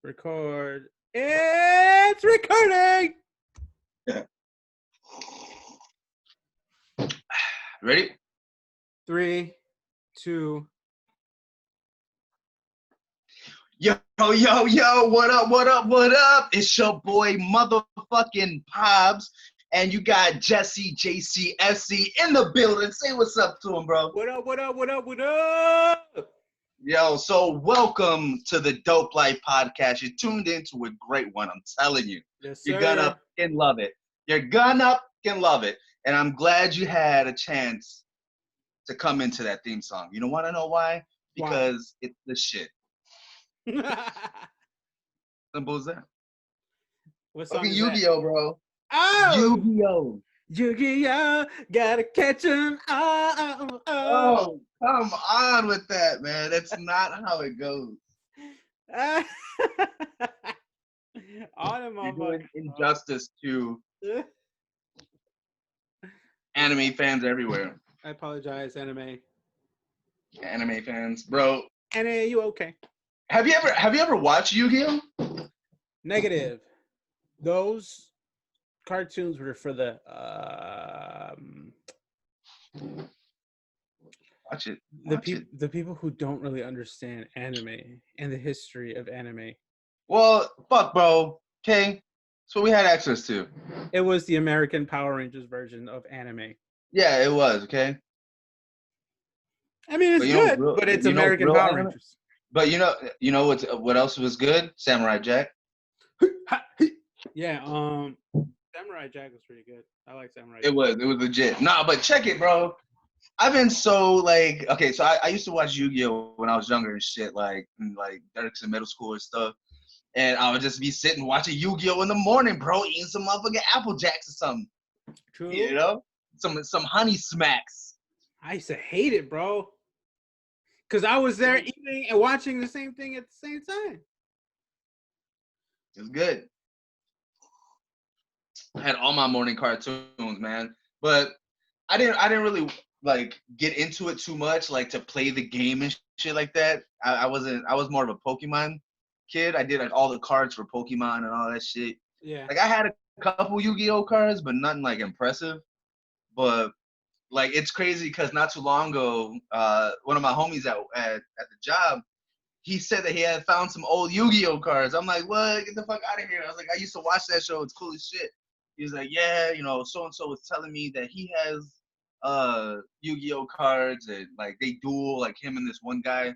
Record. It's recording. Ready? 3, 2. Yo, what up, what up, what up? It's your boy motherfucking Pobs, and you got Jesse JCFC in the building. Say what's up to him, bro. What up, what up, what up, what up? Yo, so welcome to the Dope Life Podcast. You tuned into a great one, I'm telling you. Yes, You're sir. gonna fucking love it. You're gonna fucking love it. And I'm glad you had a chance to come into that theme song. You don't want to know why? Because it's the shit. Simple as that. What song Fucking is Yu-Gi-Oh, bro. that? Yu-Gi-Oh. Yu-Gi-Oh! Gotta catch 'em. Oh, come on with that, man. That's not how it goes. All them You're doing motherfuckers. injustice to anime fans everywhere. I apologize, anime. Anime fans, bro. Anime, you okay? Have you ever watched Yu-Gi-Oh? Negative. Those cartoons were for the Watch it. the people who don't really understand anime and the history of anime. Well, fuck, bro. Okay, that's what we had access to. It was the American Power Rangers version of anime. Yeah, it was. Okay. I mean, it's good, but it's American Power anime? Rangers. But you know what else was good? Samurai Jack. Yeah, Samurai Jack was pretty good. I like Samurai Jack. It was legit. Nah, but check it, bro. I've been so like, okay, so I used to watch Yu-Gi-Oh when I was younger and shit, like in like Dirk's in middle school and stuff. And I would just be sitting watching Yu-Gi-Oh in the morning, bro, eating some motherfucking Apple Jacks or something. True. You know? Some honey smacks. I used to hate it, bro. Cause I was there eating and watching the same thing at the same time. It was good. I had all my morning cartoons, man. But I didn't really like get into it too much, like to play the game and shit like that. I was more of a Pokemon kid. I did like all the cards for Pokemon and all that shit. Yeah. Like I had a couple Yu-Gi-Oh cards, but nothing like impressive. But like it's crazy because not too long ago, one of my homies at the job, he said that he had found some old Yu-Gi-Oh cards. I'm like, what? Get the fuck out of here! I was like, I used to watch that show. It's cool as shit. He was like, yeah, you know, so and so was telling me that he has Yu-Gi-Oh cards and like they duel like him and this one guy.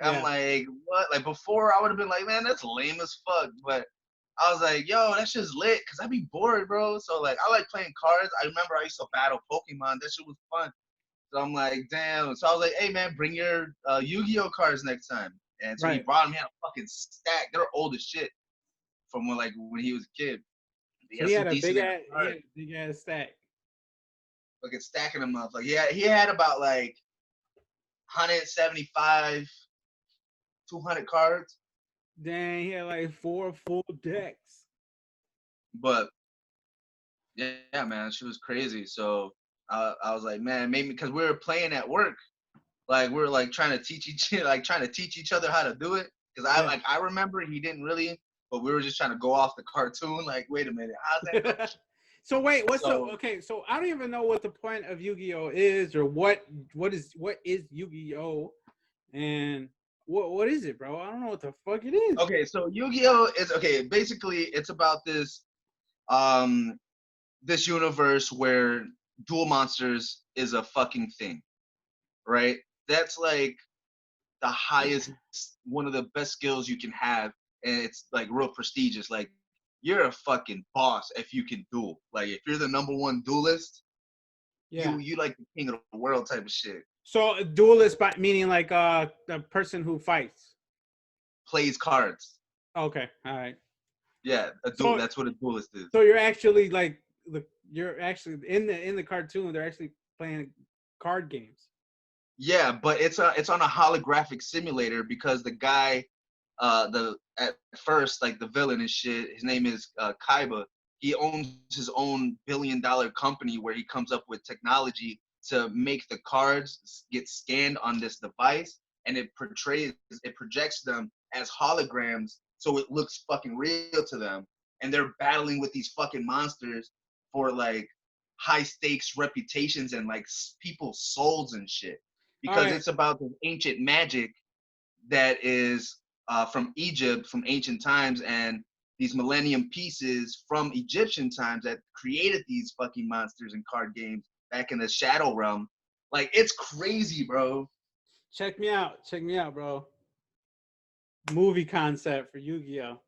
Yeah. I'm like, what? Like before I would have been like, man, that's lame as fuck. But I was like, yo, that's just lit because I'd be bored, bro. So like I like playing cards. I remember I used to battle Pokemon. That shit was fun. So I'm like, damn. So I was like, hey man, bring your Yu-Gi-Oh cards next time. And so he brought them. He had a fucking stack. They're old as shit from when he was a kid. So he had a big ass stack. Fucking stacking them up. Like he had about like 175, 200 cards. Dang, he had like 4 full decks. But yeah, man, she was crazy. So I was like, man, maybe because we were playing at work, like we were like trying to teach each other how to do it. Because I remember he didn't really, but we were just trying to go off the cartoon. Like, wait a minute, how's that go? So wait, so I don't even know what the point of Yu-Gi-Oh is or what is Yu-Gi-Oh and what is it, bro? I don't know what the fuck it is. Okay, so Yu-Gi-Oh is basically it's about this this universe where Duel Monsters is a fucking thing. Right? That's like the highest, one of the best skills you can have, and it's like real prestigious. Like you're a fucking boss if you can duel. Like if you're the #1 duelist, you like the king of the world type of shit. So a duelist meaning like the person who fights, plays cards. Okay, all right. Yeah, that's what a duelist is. So you're actually like you're actually in the cartoon. They're actually playing card games. Yeah, but it's on a holographic simulator because the guy, at first like the villain and shit, his name is Kaiba. He owns his own billion-dollar company where he comes up with technology to make the cards get scanned on this device, and it projects them as holograms so it looks fucking real to them, and they're battling with these fucking monsters for like high stakes reputations and like people's souls and shit, because it's about the ancient magic that is from Egypt, from ancient times, and these millennium pieces from Egyptian times that created these fucking monsters and card games back in the Shadow Realm. Like, it's crazy, bro. Check me out, bro. Movie concept for Yu-Gi-Oh.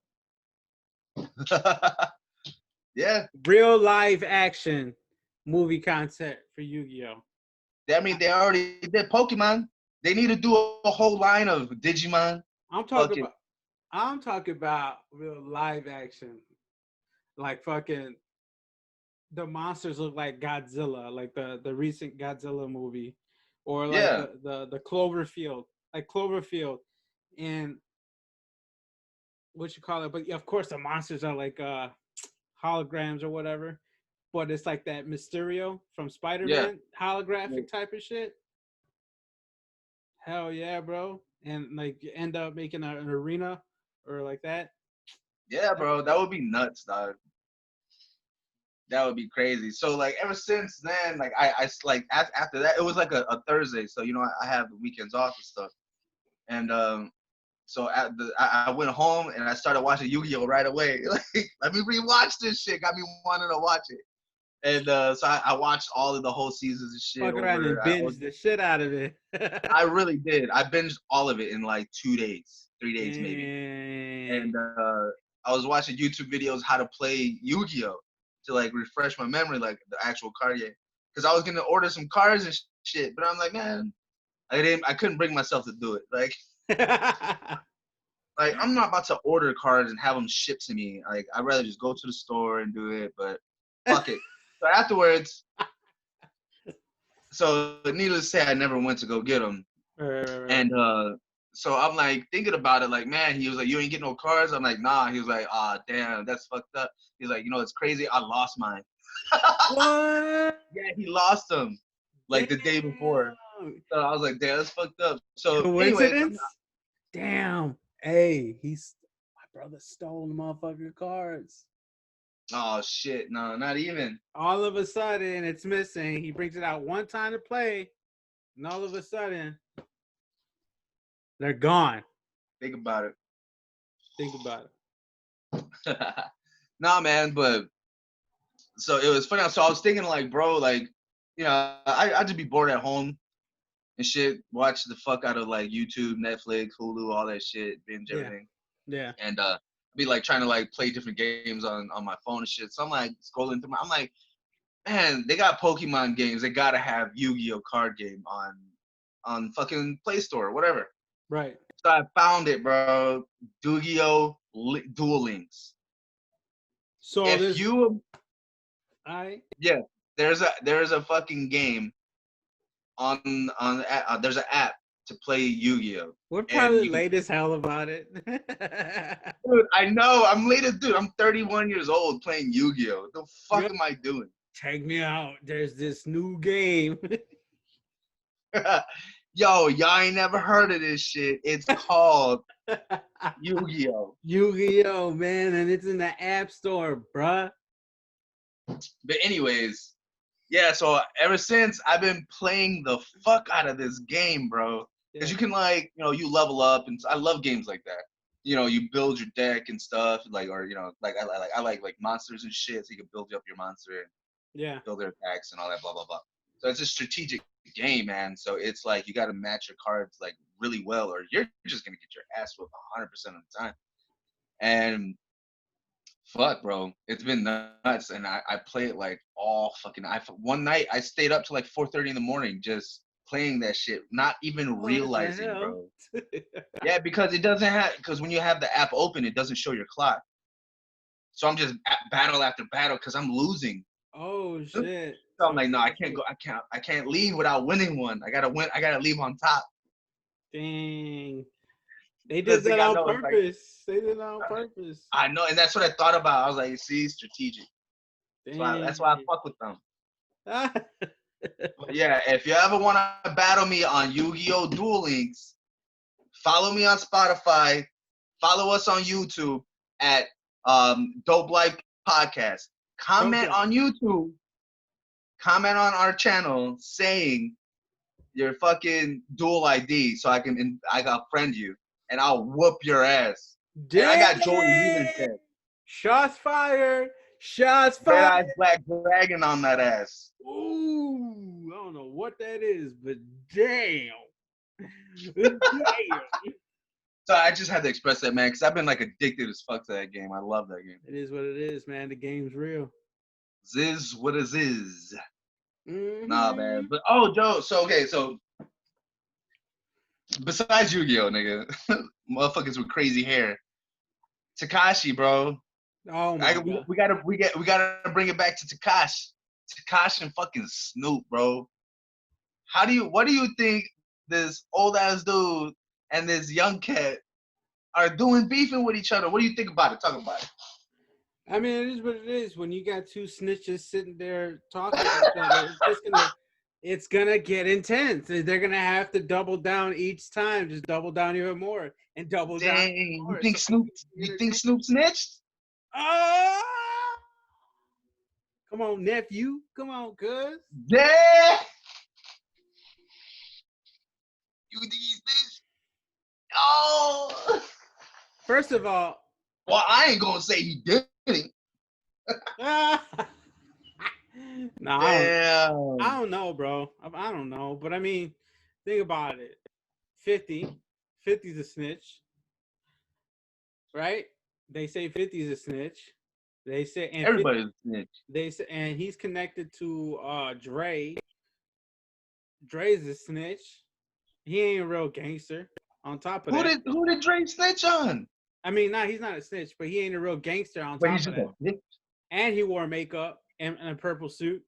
Yeah. Real live action movie concept for Yu-Gi-Oh. I mean, they already did Pokemon. They need to do a whole line of Digimon. I'm talking about real live action. Like fucking the monsters look like Godzilla, like the recent Godzilla movie, or like the Cloverfield, like Cloverfield, and what you call it. But of course, the monsters are like holograms or whatever. But it's like that Mysterio from Spider-Man holographic type of shit. Hell yeah, bro! And like you end up making an arena or like that. Yeah, bro, that would be nuts, dog. That would be crazy. So like ever since then, like I like after that, it was like a Thursday, so you know I have the weekends off and stuff, and so I went home and I started watching Yu-Gi-Oh right away. Like, let me rewatch this shit. Got me wanting to watch it, and so I watched all of the whole seasons and shit. Fuck around and binge the shit out of it. I really did. I binged all of it in like 2 days, 3 days maybe, and I was watching YouTube videos how to play Yu-Gi-Oh to like refresh my memory, like the actual card game, because I was gonna order some cards and shit, but I'm like, man, I couldn't bring myself to do it. Like, like I'm not about to order cards and have them shipped to me. Like, I'd rather just go to the store and do it. But fuck it. So afterwards, so needless to say, I never went to go get them. And so I'm like thinking about it, like, man, he was like, you ain't getting no cards? I'm like, nah. He was like, ah, damn, that's fucked up. He's like, you know, it's crazy. I lost mine. What? Yeah, he lost them like the day before. So I was like, damn, that's fucked up. So coincidence? Anyways, damn. Hey, my brother stole the motherfucking cards. Oh shit, no, not even. All of a sudden, it's missing. He brings it out one time to play, and all of a sudden, they're gone. Think about it. Think about it. Nah, man, but so it was funny. So I was thinking, like, bro, like, you know, I just be bored at home and shit, watch the fuck out of like YouTube, Netflix, Hulu, all that shit, binge everything. Yeah. And be like trying to like play different games on my phone and shit. So I'm like scrolling through I'm like, man, they got Pokemon games. They gotta have Yu-Gi-Oh card game on fucking Play Store or whatever. Right. So I found it, bro. Yu-Gi-Oh Duel Links. So if you yeah, there's a fucking game on there's an app to play Yu-Gi-Oh. We're probably late as hell about it. Dude, I know. I'm late as dude. I'm 31 years old playing Yu-Gi-Oh. What the fuck am I doing? Check me out. There's this new game. Yo, y'all ain't never heard of this shit. It's called Yu-Gi-Oh. Yu-Gi-Oh, man, and it's in the App Store, bruh. But anyways, yeah, so ever since I've been playing the fuck out of this game, bro. Because you can like, you know, you level up, and I love games like that. You know, you build your deck and stuff, like, or you know, like I like monsters and shit, so you can build up your monster and build their attacks and all that, blah blah blah. So it's a strategic game, man. So it's like you got to match your cards like really well, or you're just gonna get your ass whooped 100% of the time. And fuck, bro, it's been nuts, and I play it like all fucking. One night I stayed up to like 4:30 in the morning just playing that shit, not even realizing, bro. Yeah, because it doesn't have, because when you have the app open, it doesn't show your clock. So I'm just battle after battle because I'm losing. Oh shit! So I'm like, no, I can't go. I can't leave without winning one. I gotta win. I gotta leave on top. Dang. They did that on purpose. They did that on purpose. I know, and that's what I thought about. I was like, see, strategic. That's why I fuck with them. But yeah, if you ever want to battle me on Yu-Gi-Oh! Duel Links, follow me on Spotify, Follow us on YouTube at Dope Life Podcast. Comment Okay. on YouTube. Comment on our channel saying your fucking dual ID so I got friend you and I'll whoop your ass. And I got Joey Damn! Shots fired. Shots Red fired. Eyes Black Dragon on that ass. Ooh, I don't know what that is, but damn. Damn. So I just had to express that, man, because I've been like addicted as fuck to that game. I love that game. It is what it is, man. The game's real. Ziz what it is. Mm-hmm. Nah, man. But oh, Joe. So okay, so besides Yu-Gi-Oh, nigga, motherfuckers with crazy hair, Tekashi, bro. Oh my God. We gotta bring it back to Tekashi and fucking Snoop, bro. What do you think this old ass dude and this young cat are doing beefing with each other? What do you think about it? Talk about it. I mean, it is what it is. When you got two snitches sitting there talking to each other, it's gonna get intense. They're gonna have to double down each time, just double down even more and double down. Dang, you think Snoop snitched? Ah! Come on, nephew. Come on, cuz. Yeah. You think he snitched? Oh. First of all, well, I ain't gonna say he didn't. no, I don't know, bro. I don't know, but I mean, think about it. 50's a snitch, right? They say 50's a snitch. They say and everybody's a snitch. They say, and he's connected to Dre. Dre's a snitch. He ain't a real gangster. On top of that, who did Dre snitch on? I mean, he's not a snitch, but he ain't a real gangster. On top of that, and he wore makeup and a purple suit.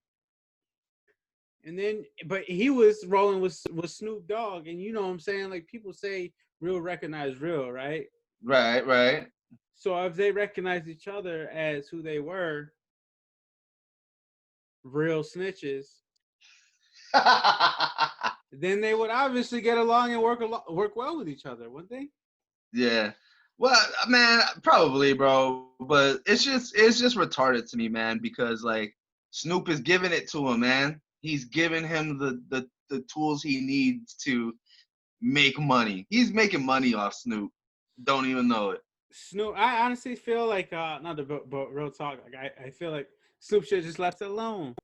And then, but he was rolling with Snoop Dogg, and you know what I'm saying? Like people say, real recognize real, right? Right. So if they recognize each other as who they were, real snitches, then they would obviously get along and work well with each other, wouldn't they? Yeah. Well, man, probably, bro. But it's just retarded to me, man, because like Snoop is giving it to him, man. He's giving him the tools he needs to make money. He's making money off Snoop. Don't even know it. Snoop, I honestly feel like not the but real talk. Like I feel like Snoop should have just left it alone.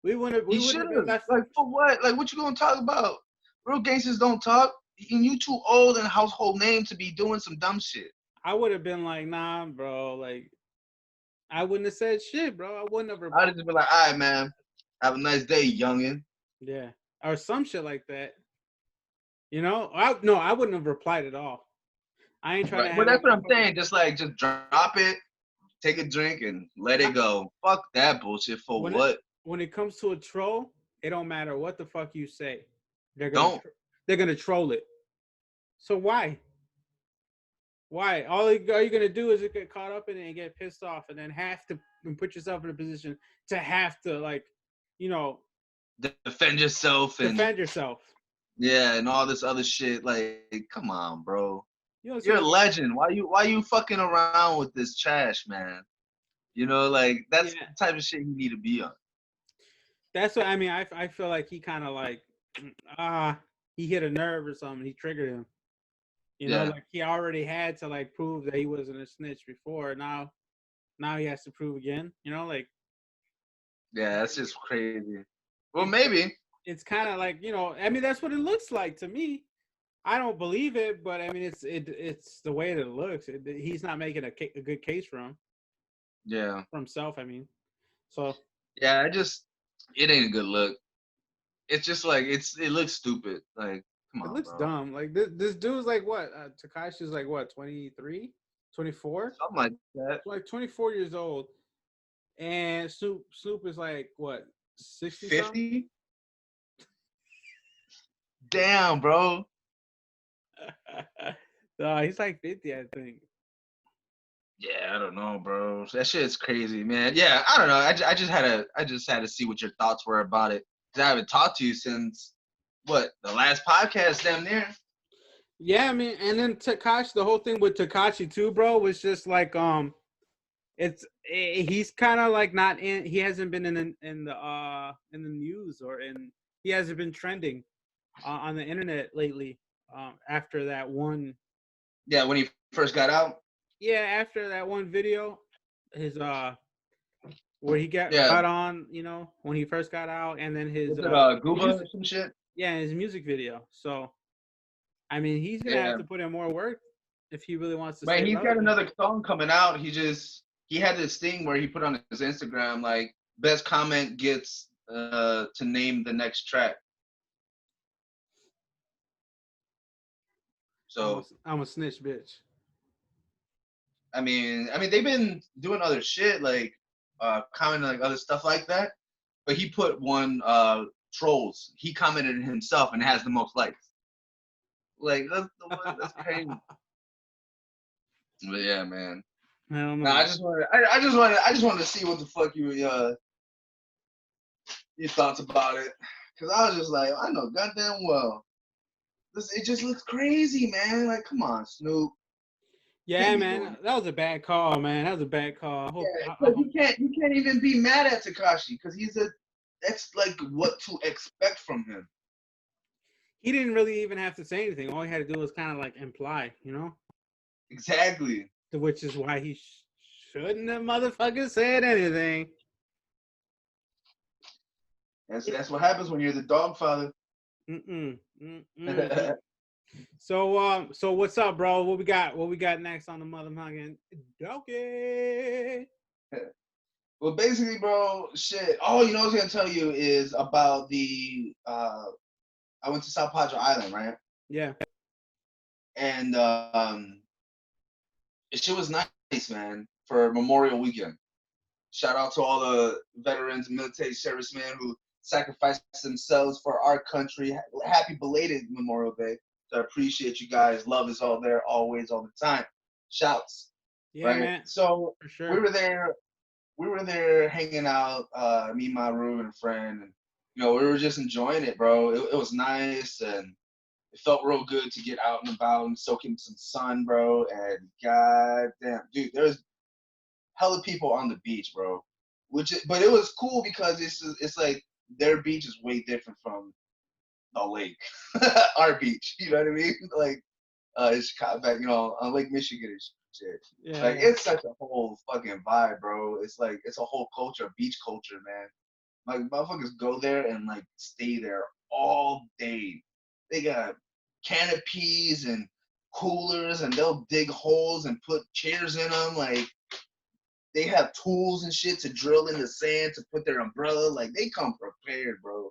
We wouldn't have left. Like for what? Like what you gonna talk about? Real gangsters don't talk. And you too old and household name to be doing some dumb shit. I would have been like, nah, bro. Like, I wouldn't have said shit, bro. I wouldn't have. I'd just be like, all right, man. Have a nice day, youngin. Yeah, or some shit like that. You know, I wouldn't have replied at all. I ain't trying to. Well, that's what I'm saying. Just drop it, take a drink, and let it go. Fuck that bullshit. For what? When it comes to a troll, it don't matter what the fuck you say. They're gonna troll it. So why? Why? All you're gonna do is get caught up in it and get pissed off, and then have to put yourself in a position to have to, like, you know, defend yourself. Yeah, and all this other shit. Like, come on, bro. You're a legend. Why you fucking around with this trash, man? You know, like that's the type of shit you need to be on. That's what I mean. I feel like he kind of like he hit a nerve or something. He triggered him. You know, like he already had to like prove that he wasn't a snitch before. Now he has to prove again. You know, like. Yeah, that's just crazy. Well, maybe. It's kind of like, you know, I mean, that's what it looks like to me. I don't believe it, but I mean, it's the way that it looks. He's not making a good case for him. Yeah. For himself, I mean. So. Yeah, it ain't a good look. It's just like it looks stupid. Like, come on, it looks bro. dumb. Like this dude's like what? Tekashi's like what? 23, 24? Something like that. Like 24 years old, and Snoop is like what? 60? 50? Damn, bro. No, he's like 50, I think. Yeah, I don't know, bro. That shit's crazy, man. Yeah, I don't know. I just had to see what your thoughts were about it. Cause I haven't talked to you since what, the last podcast, damn near. Yeah, I mean, and then Takashi, the whole thing with Takashi too, bro, was just like he's kind of like not in. He hasn't been in the news or in. He hasn't been trending on the internet lately. After that one, Yeah, when he first got out. yeah, after that one video, his where he Yeah, got on, when he first got out, and then his was it Gooba or music, some shit? yeah, his music video. So I mean, he's gonna have Yeah, to put in more work if he really wants to man, stay he's got relevant. another song coming out. He had this thing where he put on his Instagram like best comment gets to name the next track. So I'm a snitch, bitch. I mean they've been doing other shit like commenting like other stuff like that. But he put one trolls. He commented himself and it has the most likes. Like that's crazy. But yeah, man. I don't Nah, know. I just wanted to see what the fuck your thoughts about it. Cause I was just like, I know goddamn well. It just looks crazy, man. Like, come on, Snoop. Yeah, Can't be doing man, that was a bad call, man. That was a bad call. Yeah, I because hope you can't even be mad at Takashi because that's like what to expect from him. he didn't really even have to say anything. All he had to do was kind of like imply, Exactly. which is why he shouldn't have motherfucking said anything. That's what happens when you're the dog father. Mm-mm. Mm-mm. So what's up, bro? What we got? What we got next on the motherfucking dokie? Well, basically, bro, shit. Oh, you know what I was gonna tell you is about the I went to South Padre Island, right? Yeah. And shit was nice, man, for Memorial Weekend. Shout out to all the veterans and military servicemen who sacrificed themselves for our country. Happy belated Memorial Day. So I appreciate you guys. Love is all there, always, all the time. Shouts, Yeah, right? man. So For we sure. were there. We were there hanging out. Me, my room, and a friend, and we were just enjoying it, bro. It was nice, and it felt real good to get out and about and soak in some sun, bro. And god damn, dude, there's hella people on the beach, bro. But it was cool because it's like their beach is way different from the lake, our beach. You know what I mean? Like it's back, on Lake Michigan and shit. Yeah, Like yeah. it's such a whole fucking vibe, bro. It's like it's a whole culture, beach culture, man. Like motherfuckers go there and like stay there all day. They got canopies and coolers, and they'll dig holes and put chairs in them. Like they have tools and shit to drill in the sand to put their umbrella. Like they come prepared, bro.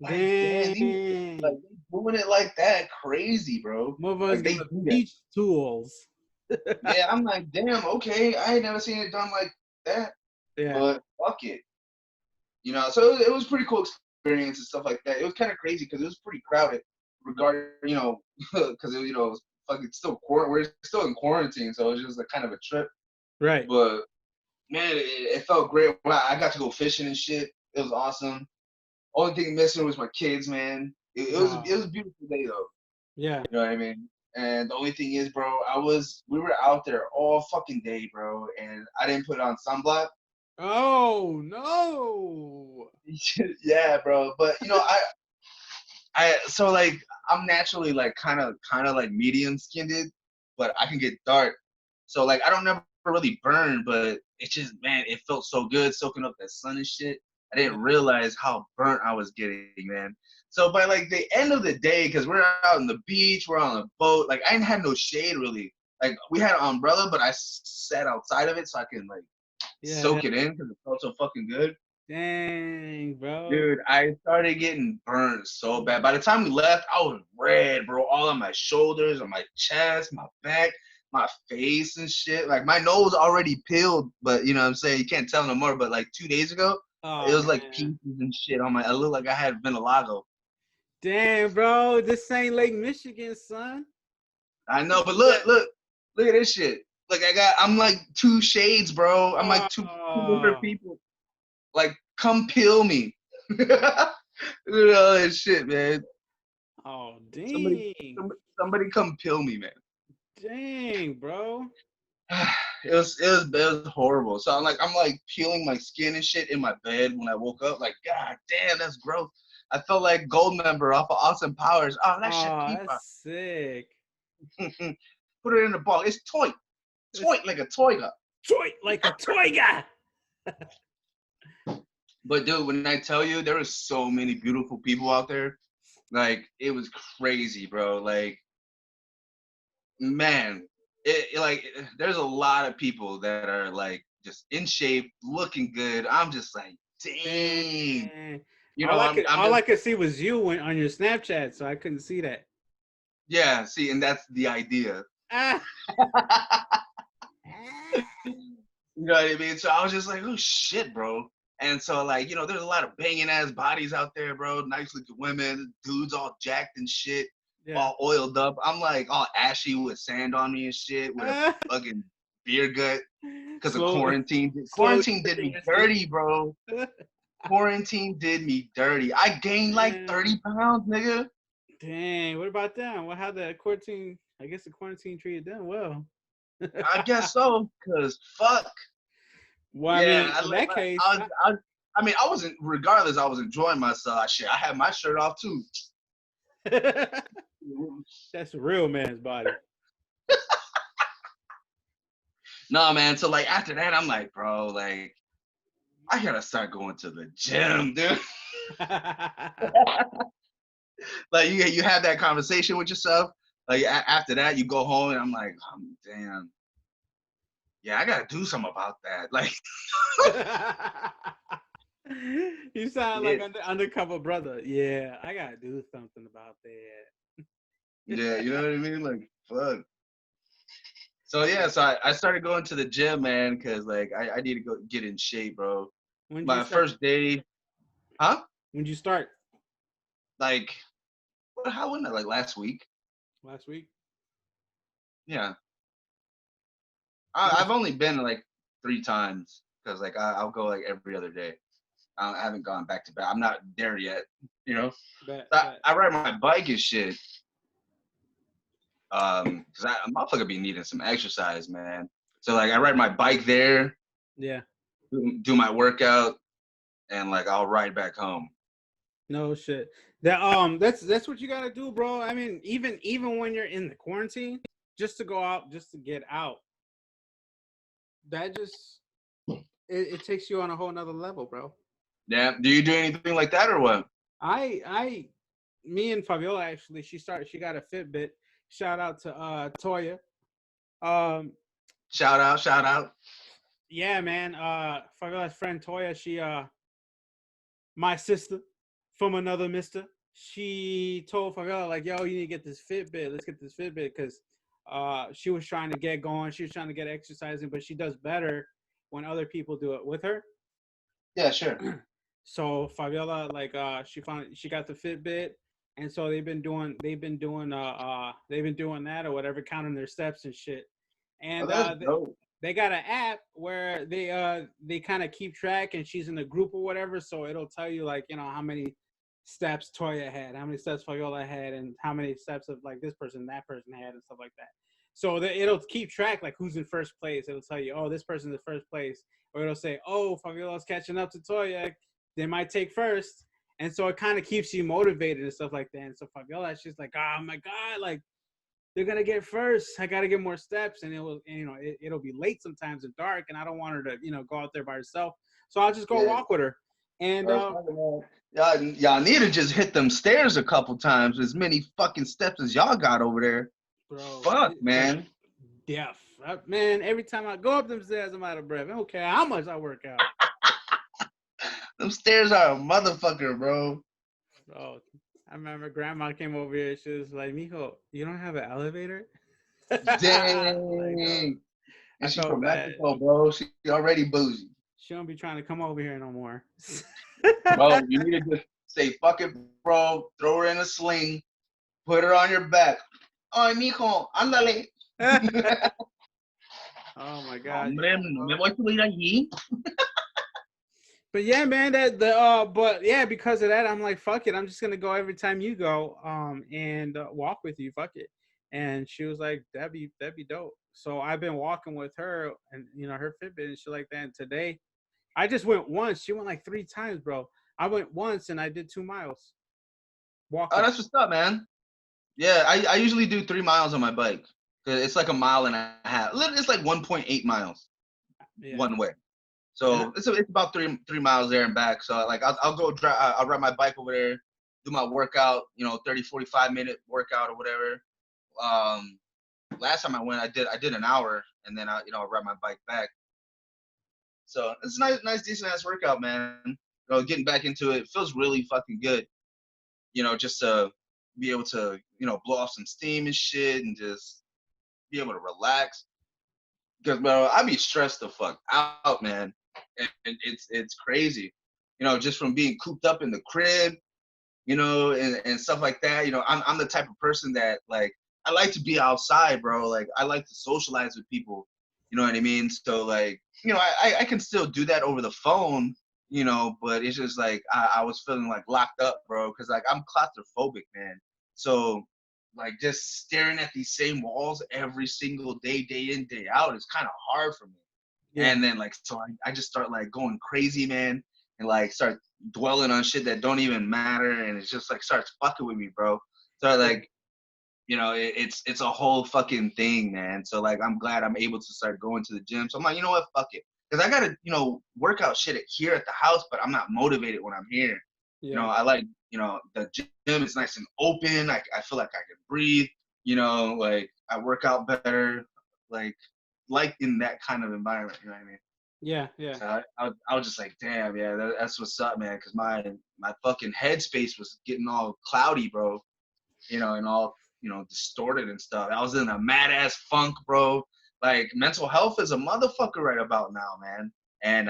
Like damn, like Dang. they doing it like that, crazy, bro. Motherfuckers Like got they do that. beach tools. Yeah, I'm like, damn, okay. I ain't never seen it done like that, Yeah. but fuck it. So it was pretty cool experience and stuff like that. It was kind of crazy because it was pretty crowded, regarding because it was fucking still we're still in quarantine, so it was just a kind of a trip. Right. But man, it felt great. Wow, I got to go fishing and shit. It was awesome. Only thing missing was my kids, man. It was a beautiful day though. Yeah. You know what I mean? And the only thing is, bro, we were out there all fucking day, bro, and I didn't put on sunblock. Oh no. Yeah, bro. But I so like I'm naturally like kind of like medium skinned, but I can get dark. So like I don't never really burn, but it just man, it felt so good soaking up that sun and shit. I Yeah. didn't realize how burnt I was getting, man. So by like the end of the day, because we're out on the beach, we're on a boat, like I didn't have no shade really. Like we had an umbrella, but I sat outside of it so I can like Yeah. soak it in because it felt so fucking good. Dang, bro. Dude, I started getting burned so bad. By the time we left, I was red, bro. All on my shoulders, on my chest, my back, my face and shit. Like my nose already peeled, but you know what I'm saying? You can't tell no more. But like 2 days ago, it Oh was like man. pieces and shit on my I looked like I had vitiligo. Damn, bro. This ain't Lake Michigan, son. I know, but look at this shit. Like I'm like two shades, bro. I'm like two different Oh, people. Like, come peel me. Look at all that shit, man. oh, Somebody, dang. somebody come peel me, man. Dang, bro. It was horrible. So I'm like peeling my skin and shit in my bed when I woke up. Like, God damn, that's gross. I felt like Goldmember off of Austin Powers. Oh, that shit Oh, keep that's sick. Put it in the ball. It's toy like a toy gun. Toy like a toy guy. But dude, when I tell you there was so many beautiful people out there, like it was crazy, bro. Like, man, there's a lot of people that are like just in shape, looking good. I'm just like, dang. Dang. You All know, I I'm could I'm all I just could see was you on your Snapchat, so I couldn't see that. yeah. See, and that's the idea. Ah. You know what I mean? So I was just like, oh shit, bro. And so like, there's a lot of banging ass bodies out there, bro. Nice looking women, dudes all jacked and shit, Yeah. all oiled up. I'm like all ashy with sand on me and shit, with a fucking beer gut because of quarantine. Quarantine did me dirty, bro. Quarantine did me dirty. I gained like 30 pounds, nigga. Dang, what about them? Well, how the quarantine? I guess the quarantine treated them well. I guess so, cause fuck. Well, Yeah, I mean, in that case, I wasn't. Regardless, I was enjoying myself. Shit, I had my shirt off too. that's a real man's body. No, man. So like after that, I'm like, bro, like I gotta start going to the gym, dude. Like you have that conversation with yourself. Like after that, you go home, and I'm like, damn. Yeah, I gotta do something about that. Like, you sound like undercover brother. Yeah, I gotta do something about that. Yeah, you know what I mean? Like, fuck. So yeah, so I started going to the gym, man, because like I need to go get in shape, bro. My first day, huh? When'd you start? Like, how wasn't it? Like last week? Last week? Yeah. I've only been like 3 times because like I'll go like every other day. I haven't gone back to back. I'm not there yet, you know. I ride my bike and shit. Cause I'm motherfucker be needing some exercise, man. So like I ride my bike there. Yeah. Do my workout, and like I'll ride back home. No shit. That's what you gotta do, bro. I mean, even when you're in the quarantine, just to go out, just to get out. That just it takes you on a whole nother level, bro. Yeah. Do you do anything like that or what? Me and Fabiola actually, she got a Fitbit. Shout out to Toya. Shout out. Yeah, man. Fabiola's friend Toya, she my sister from another mister. She told Fabiola, like, yo, you need to get this Fitbit. Let's get this Fitbit because she was trying to get going. She was trying to get exercising, but she does better when other people do it with her. Yeah, sure. So Fabiola, like, she got the Fitbit, and so they've been doing that or whatever, counting their steps and shit. And they got an app where they kind of keep track, and she's in a group or whatever, so it'll tell you like, how many steps Toya had, how many steps Fabiola had, and how many steps of like this person, that person had, and stuff like that. So it'll keep track like who's in first place. It'll tell you, oh, this person's in first place, or it'll say, oh, Fabiola's catching up to Toya. They might take first. And so it kind of keeps you motivated and stuff like that. And so Fabiola, she's like, oh my God, like they're gonna get first. I gotta get more steps, and it'll be late sometimes and dark, and I don't want her to go out there by herself. So I'll just go walk with her. And y'all need to just hit them stairs a couple times. As many fucking steps as y'all got over there. Bro, fuck, man. Yeah, man. Every time I go up them stairs, I'm out of breath. I don't care how much I work out. Them stairs are a motherfucker, bro. Bro, I remember Grandma came over here. She was like, "Mijo, you don't have an elevator?" Dang. And she's from Mexico, bro. She already bougie. She don't be trying to come over here no more. Bro, you need to just say, fuck it, bro. Throw her in a sling. Put her on your back. Ay, mijo, ándale. Oh my God. Hombre, no me voy a subir allí. But yeah, man, but yeah, because of that, I'm like, fuck it. I'm just gonna go every time you go, and walk with you. Fuck it. and she was like, that'd be dope. So I've been walking with her, and her Fitbit and shit like that. And today, I just went once. She went like 3 times, bro. I went once and I did 2 miles Oh, walking. that's what's up, man. Yeah, I usually do 3 miles on my bike. 'Cause it's like a mile and a half. It's like 1.8 miles Yeah, one way. and So it's about three miles there and back. So like I'll go drive. I'll ride my bike over there, do my workout. 30, 45 minute workout or whatever. Um, Last time I went, I did an hour, and then I ride my bike back. So it's a nice, decent ass workout, man. Getting back into it feels really fucking good. Just to be able to blow off some steam and shit, and just be able to relax. Because bro, I be stressed the fuck out, man, and it's crazy. Just from being cooped up in the crib, and stuff like that. I'm the type of person that like I like to be outside, bro. Like I like to socialize with people. You know what I mean? So like, I can still do that over the phone, but it's just like I was feeling like locked up, bro, because like I'm claustrophobic, man. So like just staring at these same walls every single day in, day out is kind of hard for me. yeah, And then like so I just start like going crazy, man, and like start dwelling on shit that don't even matter, and it just like starts fucking with me, bro. So yeah, like, it's a whole fucking thing, man. So like I'm glad I'm able to start going to the gym. So I'm like, you know what, fuck it. Because I gotta, workout shit here at the house, but I'm not motivated when I'm here. yeah, I like, the gym is nice and open. I feel like I can breathe, like I work out better, like in that kind of environment, you know what I mean? yeah, yeah, So I was just like, damn, yeah, that's what's up, man. Because my fucking headspace was getting all cloudy, bro. And all distorted and stuff. I was in a mad ass funk, bro. Like mental health is a motherfucker right about now, man. And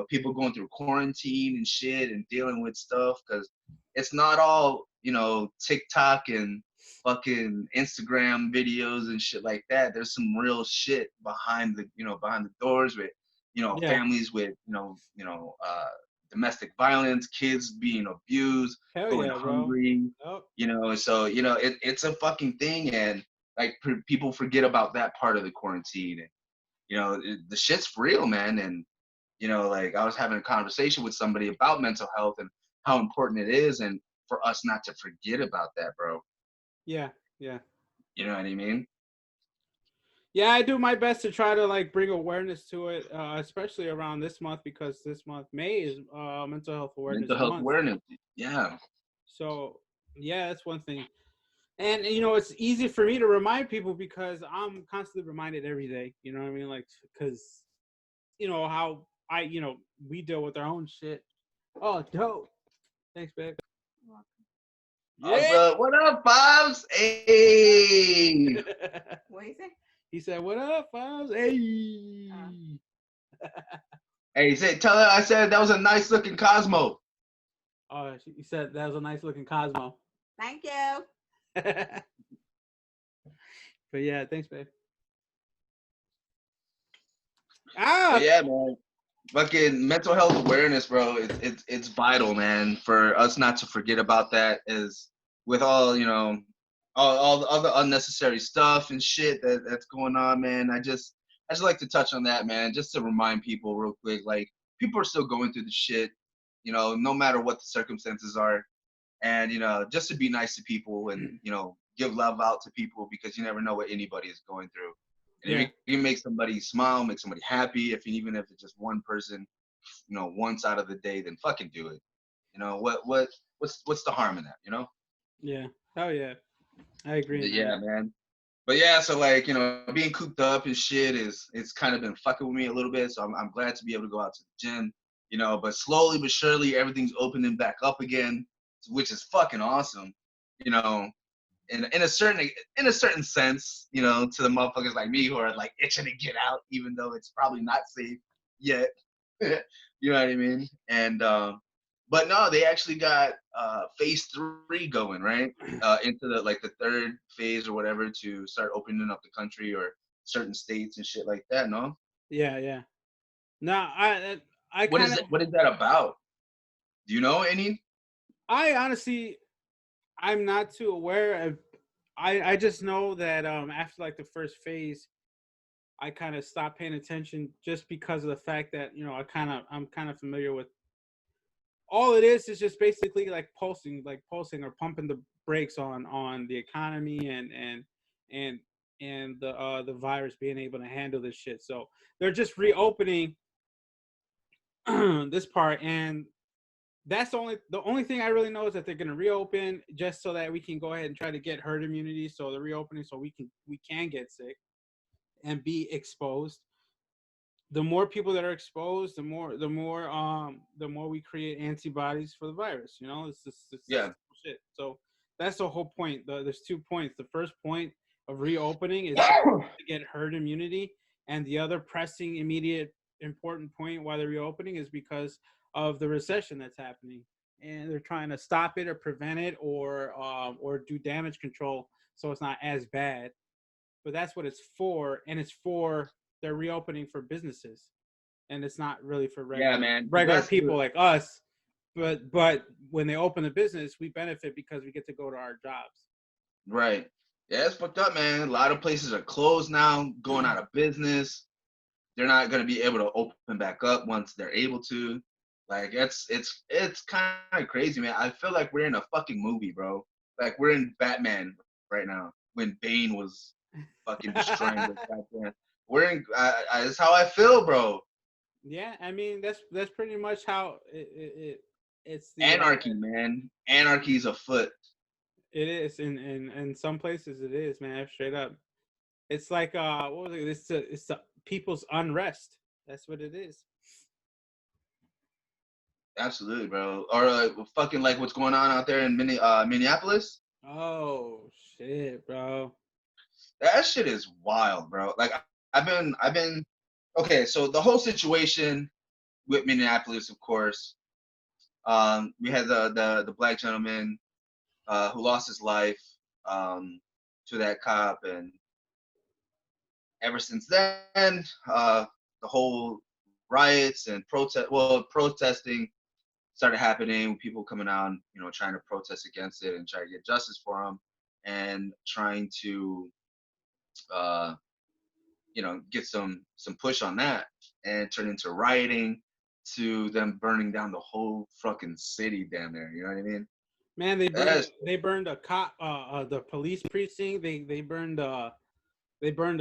people going through quarantine and shit and dealing with stuff because it's not all TikTok and fucking Instagram videos and shit like that. There's some real shit behind the doors with yeah. families with domestic violence, kids being abused, Hell going yeah, bro. hungry, Oh, so it's a fucking thing, and like people forget about that part of the quarantine, and the shit's real, man. And like I was having a conversation with somebody about mental health and how important it is, and for us not to forget about that, bro. yeah, yeah. You know what I mean? Yeah, I do my best to try to like bring awareness to it, especially around this month because this month May is mental health awareness Mental health month. awareness. Yeah. So yeah, that's one thing. And it's easy for me to remind people because I'm constantly reminded every day. You know what I mean? Like, because how we deal with our own shit. Oh, dope. Thanks, babe. Yeah. What up, Bobs? Hey. What you say? He said, "What up, Files? Hey." Hey, tell her I said that was a nice looking Cosmo. Oh, he said that was a nice looking Cosmo. Thank you. But yeah, thanks, babe. But Ah, yeah, man. Fucking mental health awareness, bro. It's vital, man, for us not to forget about that. Is with all all the other unnecessary stuff and shit that's going on, man. I just like to touch on that, man, just to remind people real quick. Like people are still going through the shit, no matter what the circumstances are, and just to be nice to people and give love out to people because you never know what anybody is going through. And yeah, if you can make somebody smile, make somebody happy, even if it's just one person, once out of the day, then fucking do it. What's the harm in that? yeah. Hell yeah, I agree, But man. yeah, man. But yeah, so like being cooped up and shit it's kind of been fucking with me a little bit. So I'm glad to be able to go out to the gym, But slowly but surely everything's opening back up again, which is fucking awesome. You know, in a certain sense, to the motherfuckers like me who are like itching to get out, even though it's probably not safe yet. You know what I mean? And but no, they actually got phase 3 going, right? Into the third phase or whatever to start opening up the country or certain states and shit like that. No, Yeah, yeah. Now, I what kind is of, it? What is that about? Do you know any? I honestly, I'm not too aware of. I just know that after like the first phase, I kind of stopped paying attention just because of the fact that I'm kind of familiar with all it is just basically like pulsing or pumping the brakes on the economy and and the virus being able to handle this shit. So they're just reopening this part, and that's the only thing I really know is that they're going to reopen just so that we can go ahead and try to get herd immunity. So they're reopening so we can get sick and be exposed. The more people that are exposed, the more we create antibodies for the virus. It's Yeah. shit. So that's the whole point. There's 2 points. The first point of reopening is to get herd immunity, and the other pressing, immediate, important point why they're reopening is because of the recession that's happening, and they're trying to stop it or prevent it or do damage control so it's not as bad. But that's what it's for, and it's for they're reopening for businesses, and it's not really for Yeah, regular man. regular That's people the like us. But when they open the business, we benefit because we get to go to our jobs. right. Yeah, it's fucked up, man. A lot of places are closed now, going out of business. They're not gonna be able to open back up once they're able to. Like it's kind of crazy, man. I feel like we're in a fucking movie, bro. Like we're in Batman right now when Bane was fucking destroying the Batman. We're in. That's how I feel, bro. Yeah, I mean that's pretty much how it's the Anarchy, man. Anarchy's afoot. it is in some places it is, man, straight up. It's like what was it? It's the people's unrest. That's what it is. Absolutely, bro. Or fucking like what's going on out there in Minneapolis. Oh shit, bro. That shit is wild, bro. Like I've been okay. So the whole situation with Minneapolis, of course, we had the black gentleman who lost his life to that cop, and ever since then, the whole riots and protesting started happening. People coming out, trying to protest against it and try to get justice for him, and trying to uh, get some push on that, and turn into rioting, to them burning down the whole fucking city damn near. You know what I mean? Man, they burned That's they burned a cop the police precinct. They burned a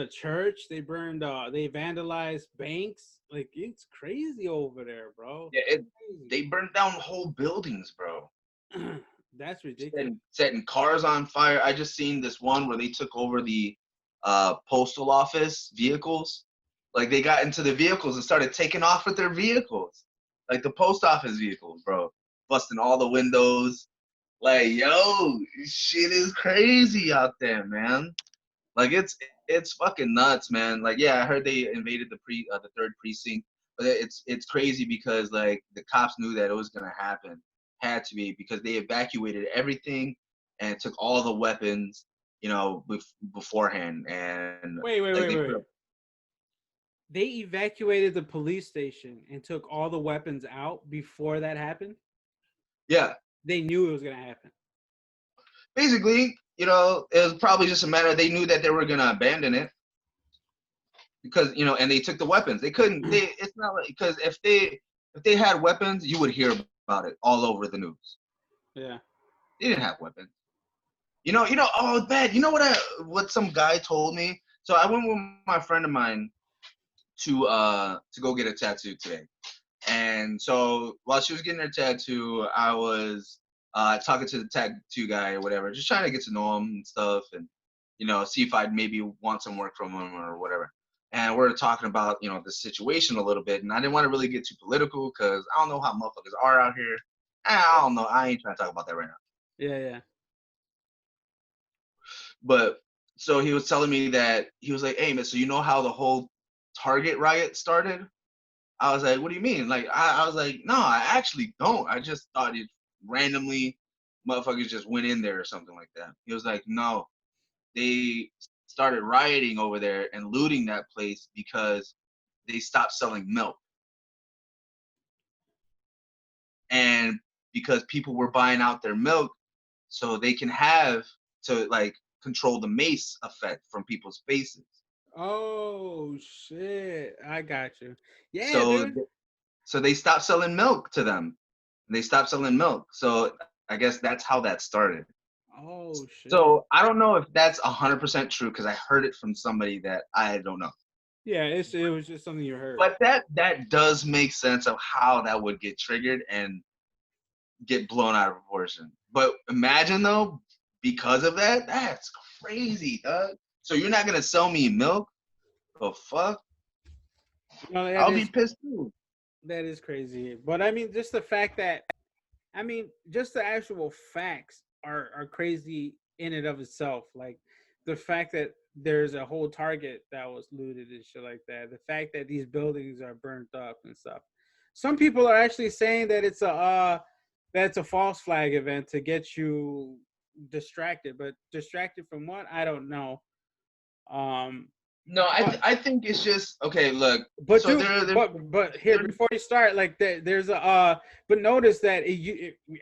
church. They vandalized banks. Like it's crazy over there, bro. yeah. They burned down whole buildings, bro. That's ridiculous. Setting cars on fire. I just seen this one where they took over the postal office vehicles. Like they got into the vehicles and started taking off with their vehicles, like the post office vehicles, bro, busting all the windows. Like, yo, shit is crazy out there, man. Like it's fucking nuts, man. Like, yeah, I heard they invaded the third precinct, but it's crazy because like the cops knew that it was gonna happen, had to be, because they evacuated everything and took all the weapons, beforehand, and Wait, wait, like wait, they wait. put Wait. They evacuated the police station and took all the weapons out before that happened. yeah, They knew it was gonna happen. basically, it was probably just a matter, they knew that they were gonna abandon it because and they took the weapons. They couldn't. It's not like, because if they had weapons, you would hear about it all over the news. Yeah. They didn't have weapons. Oh, bad. You know what some guy told me? So I went with my friend of mine to go get a tattoo today. And so while she was getting her tattoo, I was talking to the tattoo guy or whatever, just trying to get to know him and stuff, and see if I'd maybe want some work from him or whatever. And we're talking about the situation a little bit, and I didn't want to really get too political because I don't know how motherfuckers are out here. I don't know. I ain't trying to talk about that right now. Yeah, yeah. But so he was telling me that he was like, "Hey man, so you know how the whole Target riot started?" I was like, "What do you mean?" Like I was like, "No, I actually don't. I just thought it randomly motherfuckers just went in there or something like that." He was like, "No, they started rioting over there and looting that place because they stopped selling milk, and because people were buying out their milk so they can have to like control the mace effect from people's faces. Oh shit! I got you. Yeah, So dude. so they stopped selling milk to them. They stopped selling milk. So I guess that's how that started. Oh shit. So I don't know if that's 100% true because I heard it from somebody that I don't know. Yeah, it was just something you heard. But that does make sense of how that would get triggered and get blown out of proportion. But imagine though, because of that, that's crazy, dog. So you're not gonna sell me milk? The fuck? No, I'll be pissed too. that is crazy. But I mean, just the fact that just the actual facts are crazy in and of itself. Like the fact that there's a whole Target that was looted and shit like that. The fact that these buildings are burnt up and stuff. Some people are actually saying that it's a false flag event to get you distracted. But distracted from what? I don't know. Um, No, but I think it's just okay. Look, But so dude, but here before you start, like there's a but notice that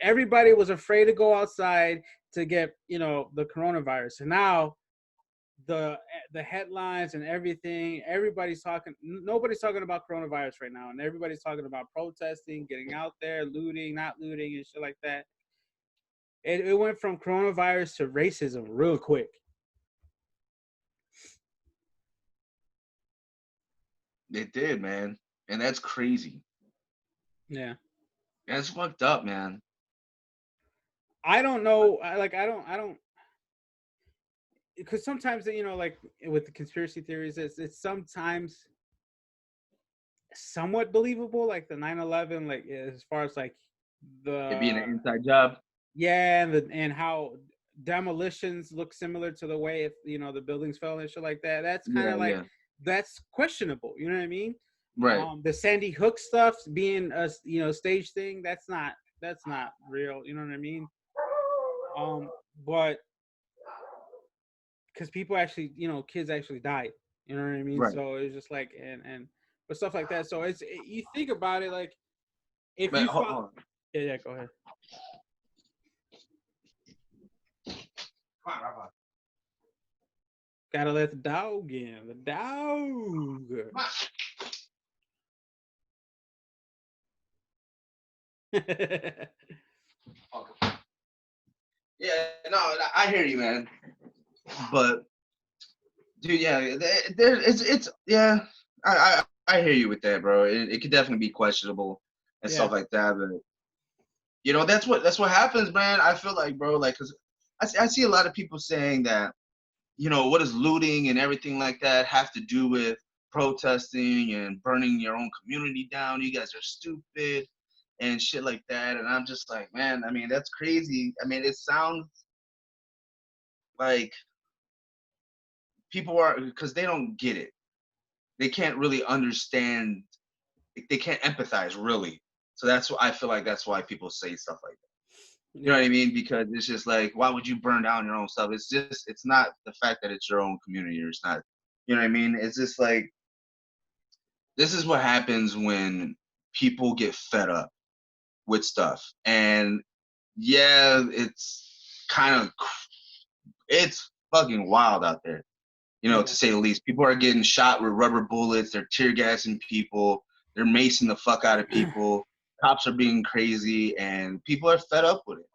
everybody was afraid to go outside to get the coronavirus, and now the headlines and everything, nobody's talking about coronavirus right now, and everybody's talking about protesting, getting out there, looting, not looting, and shit like that. It went from coronavirus to racism real quick. it did, man, and that's crazy. Yeah. That's fucked up, man. I don't know. I don't because sometimes like with the conspiracy theories, it's sometimes somewhat believable, like the 9/11, like as far as like It being the an inside job. yeah, and how demolitions look similar to the way the buildings fell and shit like that. That's kind Yeah, of like yeah, that's questionable. You know what I mean? right. The Sandy Hook stuff being a stage thing, that's not real. You know what I mean? But because people actually, kids actually died. You know what I mean? Right. So it's just like and but stuff like that. So you think about it, like if But you hold follow, on. yeah, go ahead. Come on, Rafa. Gotta let the dog in. The dog. Come on. Okay. Yeah, no, I hear you, man. But dude, yeah, it's yeah. I hear you with that, bro. It could definitely be questionable and Yeah, stuff like that. But that's what happens, man. I feel like, bro, like, cause I see a lot of people saying that, what does looting and everything like that have to do with protesting and burning your own community down? You guys are stupid and shit like that. And I'm just like, man, I mean, that's crazy. I mean, it sounds like people are because they don't get it. They can't really understand. They can't empathize really. So that's why I feel like that's why people say stuff like that. You know yeah, what I mean? Because it's just like, why would you burn down your own stuff? It's not the fact that it's your own community or it's not, you know what I mean? It's just like, this is what happens when people get fed up with stuff. And yeah, it's fucking wild out there, yeah, to say the least. People are getting shot with rubber bullets. They're tear gassing people. They're macing the fuck out of people. Cops are being crazy, and people are fed up with it.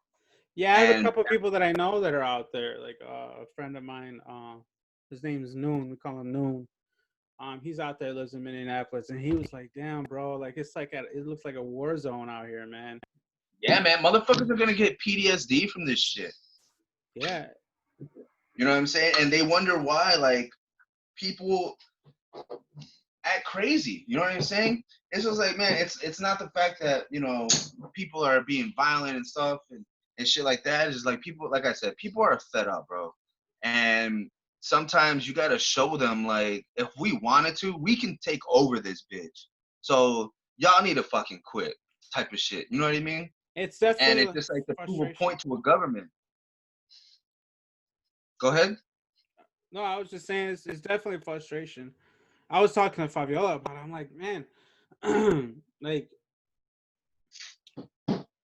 yeah. I have a And couple of people that I know that are out there. Like a friend of mine. His name is Noon. We call him Noon. He's out there, lives in Minneapolis, and he was like, "Damn, bro, like it looks like a war zone out here, man." yeah, man, motherfuckers are gonna get PTSD from this shit. Yeah, You know what I'm saying? And they wonder why, like, people act crazy. You know what I'm saying? It's just like, man, it's not the fact that people are being violent and stuff and shit like that. It's just like people, like I said, people are fed up, bro. And sometimes you gotta show them, like, if we wanted to, we can take over this bitch. So y'all need to fucking quit, type of shit. You know what I mean? it's And definitely it's like just like to prove a frustration. point to a government. Go ahead. No, I was just saying it's definitely frustration. I was talking to Fabiola about it. I'm like, man, like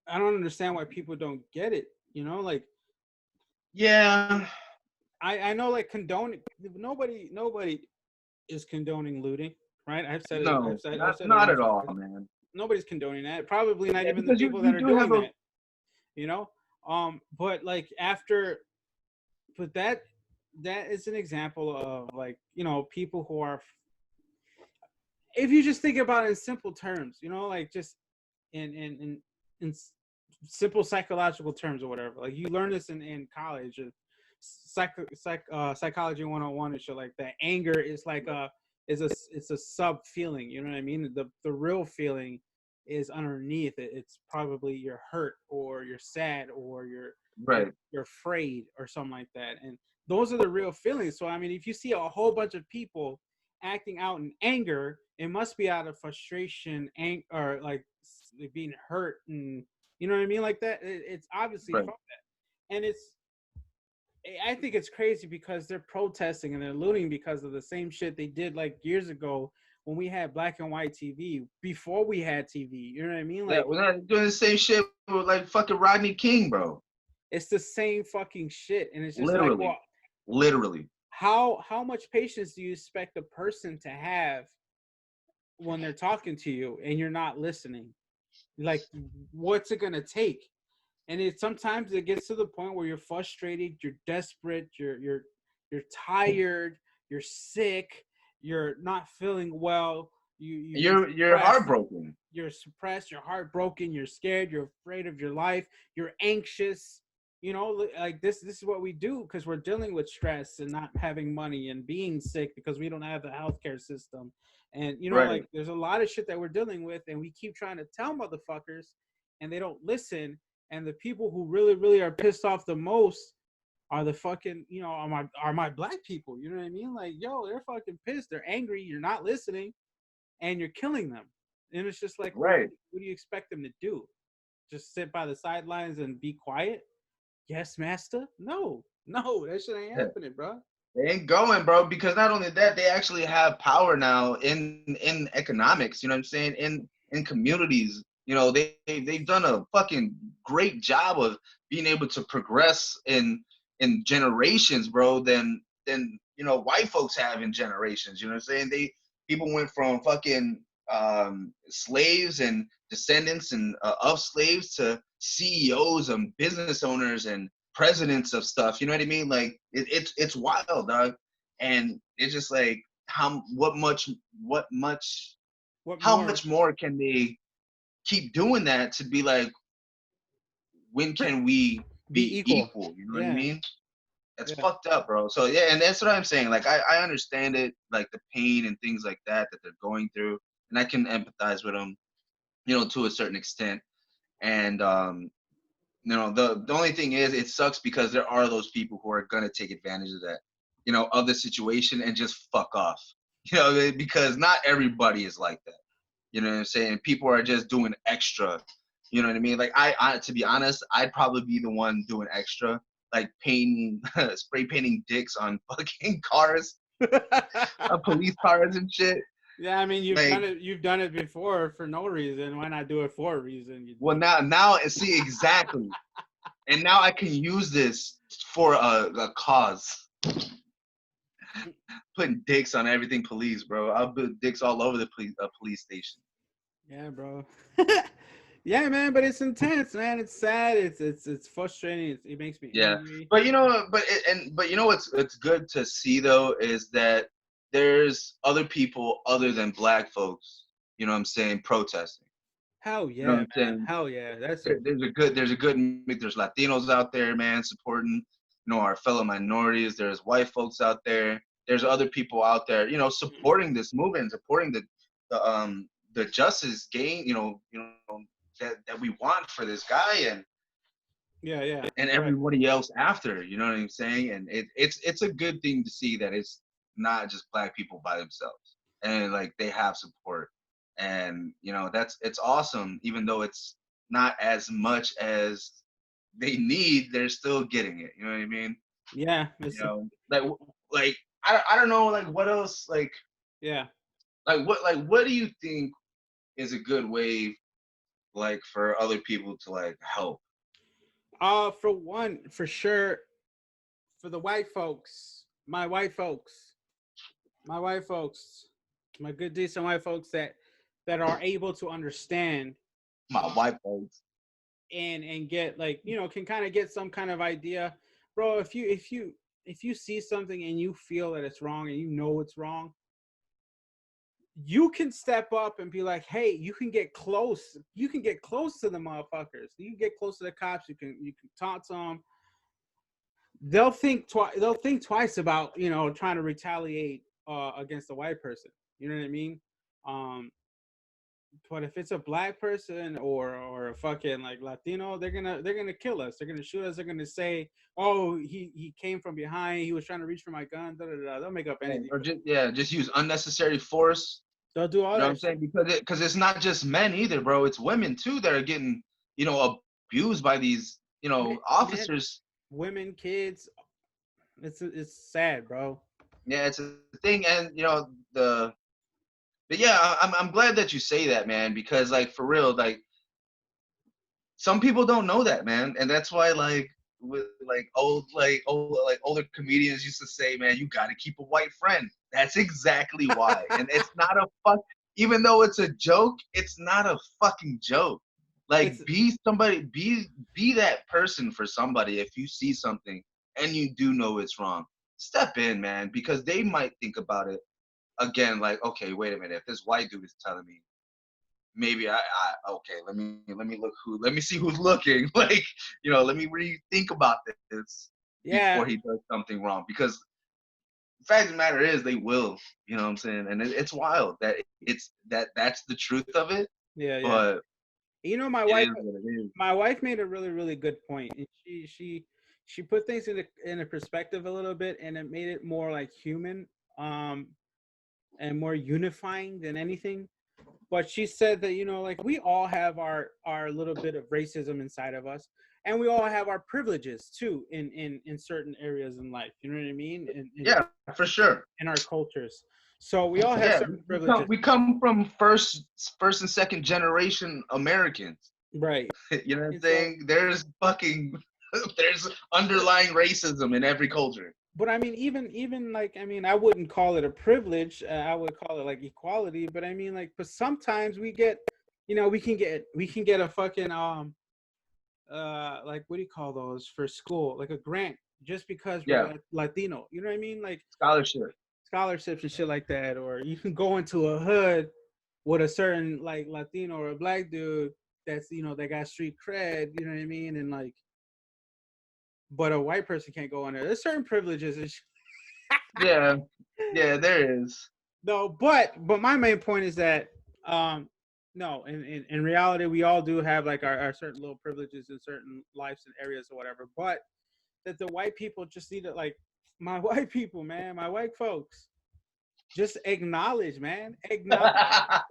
I don't understand why people don't get it. Like Yeah. I know like condoning nobody is condoning looting, right? No, I've not said it not at once all, before. man. Nobody's condoning that. Probably not Yeah, even the because people you that are do have doing a that, you know? But like after but that is an example of like, you know, people who are if you just think about it in simple terms, you know, like just in simple psychological terms or whatever. Like you learn this in college, psychology 101 and shit like that. Anger is like a it's a sub feeling. You know what I mean? The real feeling is underneath it. It's probably you're hurt or you're sad or right. you're afraid or something like that. And those are the real feelings. So I mean, if you see a whole bunch of people acting out in anger, it must be out of frustration, or like being hurt, and you know what I mean, like that. It's obviously Right. from that, and I think it's crazy because they're protesting and they're looting because of the same shit they did like years ago when we had black and white TV, before we had TV. You know what I mean? Yeah, Like we're not doing the same shit with like fucking Rodney King, bro. it's the same fucking shit, and it's just like, Literally, well, literally. how much patience do you expect a person to have when they're talking to you and you're not listening? Like, what's it gonna take? And it sometimes it gets to the point where you're frustrated, you're desperate, you're tired, you're sick, you're not feeling well, you're You're suppressed, heartbroken. you're heartbroken, you're scared, you're afraid of your life, you're anxious. You know, like this is what we do because we're dealing with stress and not having money and being sick because we don't have the healthcare system. And you know, Right. like there's a lot of shit that we're dealing with, and we keep trying to tell motherfuckers, and they don't listen. And the people who really are pissed off the most are the fucking, you know, are my black people. You know what I mean? Like, yo, they're fucking pissed. They're angry. You're not listening, and you're killing them. And it's just like, well, Right. what do you expect them to do? Just sit by the sidelines and be quiet? Yes, master. No, that shit ain't Yeah. happening, bro. They ain't going, bro, because not only that, they actually have power now in economics, you know what I'm saying? In communities. You know, they've done a fucking great job of being able to progress in generations, bro, than you know, white folks have in generations. You know what I'm saying? People went from fucking slaves and descendants and of slaves to CEOs and business owners and presidents of stuff. You know what I mean? Like it's wild, dog. And it's just like what much What how more? much more can they keep doing that to be like, when can we Be be equal. equal? You know what I Yeah, mean? That's yeah. fucked up, bro. So yeah, and that's what I'm saying. Like I understand it, like the pain and things like that they're going through, and I can empathize with them, you know, to a certain extent. And you know, the only thing is, it sucks because there are those people who are gonna take advantage of that, you know, of the situation and just fuck off. You know, because not everybody is like that. You know what I'm saying? People are just doing extra. You know what I mean? Like I to be honest, I'd probably be the one doing extra, like painting, spray painting dicks on fucking cars, on police cars and shit. Yeah, I mean, Like, you've done it before for no reason. Why not do it for a reason? well, now see exactly, and now I can use this for a cause. Putting dicks on everything police, bro. I'll put dicks all over the police station. Yeah, bro. Yeah, man, but it's intense, man. It's sad. It's frustrating. It makes me Yeah, angry. but you know, but you know what's it's good to see though is that there's other people other than black folks. You know what I'm saying? Protesting. Hell You know what yeah, I'm man. saying? Hell yeah. There's a good mix. There's Latinos out there, man, supporting, you know, our fellow minorities. There's white folks out there. There's other people out there, you know, supporting this movement, supporting the justice gain, you know that we want for this guy Yeah, yeah. and Right. everybody else after. You know what I'm saying? And it's a good thing to see that it's not just black people by themselves, and like they have support. And you know, it's awesome, even though it's not as much as they need, they're still getting it. You know what I mean? Yeah. You know, like I don't know, like what else, Yeah. like what do you think is a good way, like for other people to like help? For one, for sure, for the white folks, my white folks, my white folks, my good decent white folks that are able to understand My white folks. and get like can kind of get some kind of idea, bro. If you see something and you feel that it's wrong and you know it's wrong, you can step up and be like, hey, you can get close. You can get close to the motherfuckers. You can get close to the cops. You can talk to them. They'll think twice. They'll think twice about trying to retaliate against a white person. You know what I mean? Um, but if it's a black person or a fucking like Latino, they're gonna kill us. They're gonna shoot us. They're gonna say, oh, he came from behind. He was trying to reach for my gun. Da, da, da. They'll make up anything. Or just use unnecessary force. They'll do all You know that. what I'm saying? Because it's not just men either, bro. It's women too that are getting abused by these officers. Women, kids. It's sad, bro. Yeah, it's a thing, and but yeah, I'm glad that you say that, man, because like for real, like some people don't know that, man, and that's why with older comedians used to say, man, you got to keep a white friend. That's exactly why, and it's not a fuck. Even though it's a joke, it's not a fucking joke. Like be somebody, be that person for somebody. If you see something and you do know it's wrong, step in, man, because they might think about it again, like, okay, wait a minute, if this white dude is telling me, maybe okay, let me see who's looking, like, let me rethink about this before he does something wrong, because the fact of the matter is they will, you know what I'm saying, and it's wild that that's the truth of it. Yeah, but my wife made a really, really good point. She put things in a perspective a little bit, and it made it more like human, and more unifying than anything. But she said that like we all have our little bit of racism inside of us, and we all have our privileges too in certain areas in life. You know what I mean? Yeah, for sure. In our cultures, so we all have certain privileges. We come from first and second generation Americans, right? You know what I'm saying? There's underlying racism in every culture. But I mean, even like, I mean, I wouldn't call it a privilege. I would call it like equality. But I mean, like, but sometimes we get, we can get a fucking like, what do you call those for school? Like a grant just because we're Latino. You know what I mean? Like scholarships and shit like that. Or you can go into a hood with a certain like Latino or a black dude that's that got street cred. You know what I mean? And like. But a white person can't go in there. There's certain privileges and yeah, there is. No, but my main point is that no, in reality, we all do have like our certain little privileges in certain lives and areas or whatever. But that the white people just need to, like, my white people, man, my white folks, just acknowledge, man, acknowledge.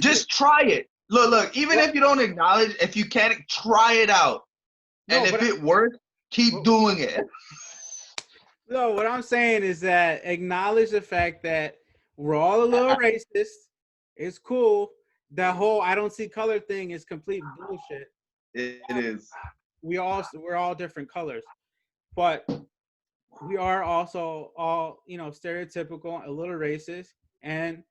Just try it. Look. Even if you don't acknowledge, if you can't, try it out, and if it works. Keep doing it. No, what I'm saying is that acknowledge the fact that we're all a little racist. It's cool. That whole I don't see color thing is complete bullshit. It is. We're all different colors, but we are also all stereotypical, a little racist, and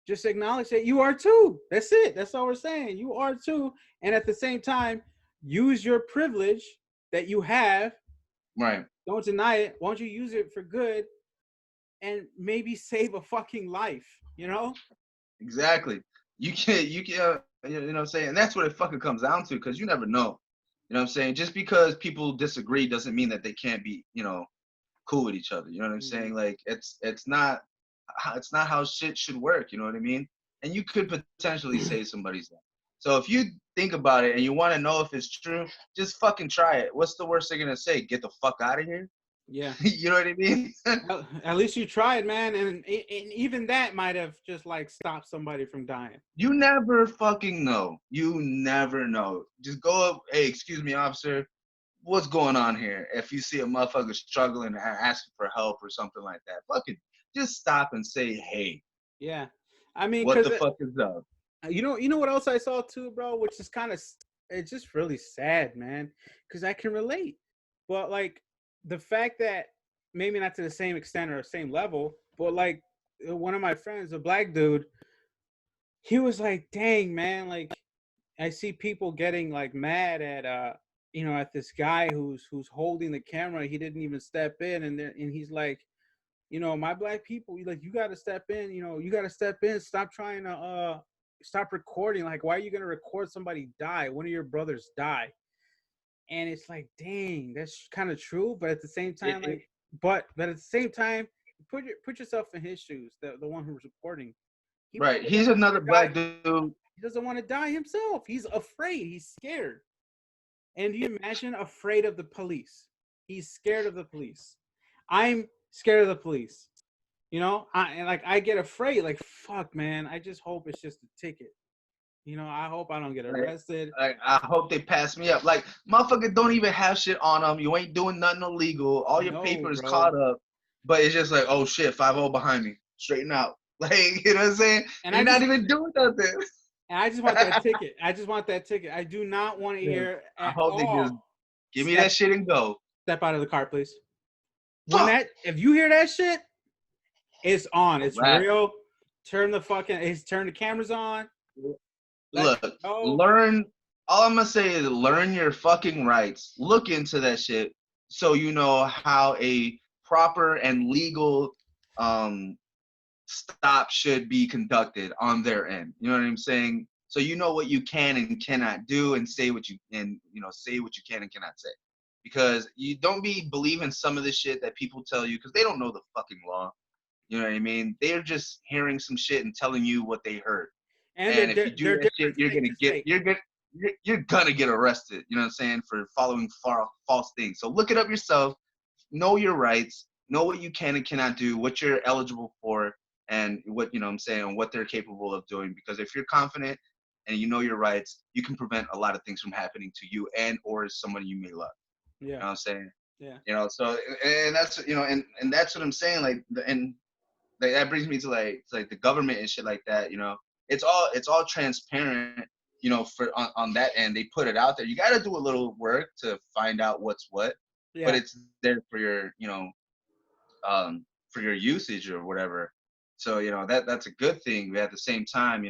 just acknowledge that you are too. That's it. That's all we're saying. You are too, and at the same time, use your privilege that you have, right? Don't deny it. Why don't you use it for good, and maybe save a fucking life? Exactly. You can. You know what I'm saying, and that's what it fucking comes down to, because you never know. You know what I'm saying? Just because people disagree doesn't mean that they can't be cool with each other. You know what I'm saying? Like it's not how shit should work. You know what I mean? And you could potentially save somebody's life. So if you think about it and you want to know if it's true, just fucking try it. What's the worst they're gonna say? Get the fuck out of here? Yeah. You know what I mean? At least you tried, man, and even that might have just like stopped somebody from dying. You never fucking know. You never know. Just go up. Hey, excuse me, officer. What's going on here? If you see a motherfucker struggling and asking for help or something like that, fucking just stop and say, hey. Yeah. I mean, what the fuck is up? You know what else I saw too, bro? Which is it's just really sad, man, because I can relate. But like, the fact that maybe not to the same extent or same level, but like one of my friends, a black dude, he was like, "Dang, man, like I see people getting like mad at at this guy who's holding the camera. He didn't even step in, and he's like, my black people, like you got to step in. You got to step in. Stop trying to stop recording. Like, why are you gonna record somebody die? One of your brothers die." And it's like, dang, that's kind of true. But at the same It, time, it, like, but at the same time, put yourself in his shoes. The one who's reporting, he right. probably He's doesn't want another to die. black dude. He doesn't want to die himself. He's afraid. He's scared. And do you imagine afraid of the police? He's scared of the police. I'm scared of the police. I get afraid. Like, fuck, man. I just hope it's just a ticket. I hope I don't get Like, arrested. I hope they pass me up. Like, motherfucker don't even have shit on them. You ain't doing nothing illegal. All your No, papers bro. caught up. But it's just like, oh shit, 5-0 behind me. Straighten out. Like, you know what I'm saying? And You're not even doing nothing. And I just want that ticket. I just want that ticket. I do not want to Yeah. hear I at hope they just all. give me that shit and go. Step out of the car, please. Fuck. If you hear that shit, it's on. It's Right. real. Turn the cameras on. Look, learn. All I'm gonna say is learn your fucking rights. Look into that shit so you know how a proper and legal stop should be conducted on their end. You know what I'm saying? So you know what you can and cannot do, and say what you say what you can and cannot say. Because you don't be believing some of the shit that people tell you because they don't know the fucking law. You know what I mean? They're just hearing some shit and telling you what they heard. And if you do that shit, you're gonna get arrested. You know what I'm saying, for following false things. So look it up yourself. Know your rights. Know what you can and cannot do. What you're eligible for, and what what I'm saying, what they're capable of doing. Because if you're confident and you know your rights, you can prevent a lot of things from happening to you and or someone you may love. Yeah. You know what I'm saying? Yeah. So and that's and that's what I'm saying. Like and like that brings me to like the government and shit like that. It's all transparent. For on that end, they put it out there. You got to do a little work to find out what's what, but it's there for your for your usage or whatever. So that's a good thing. But at the same time,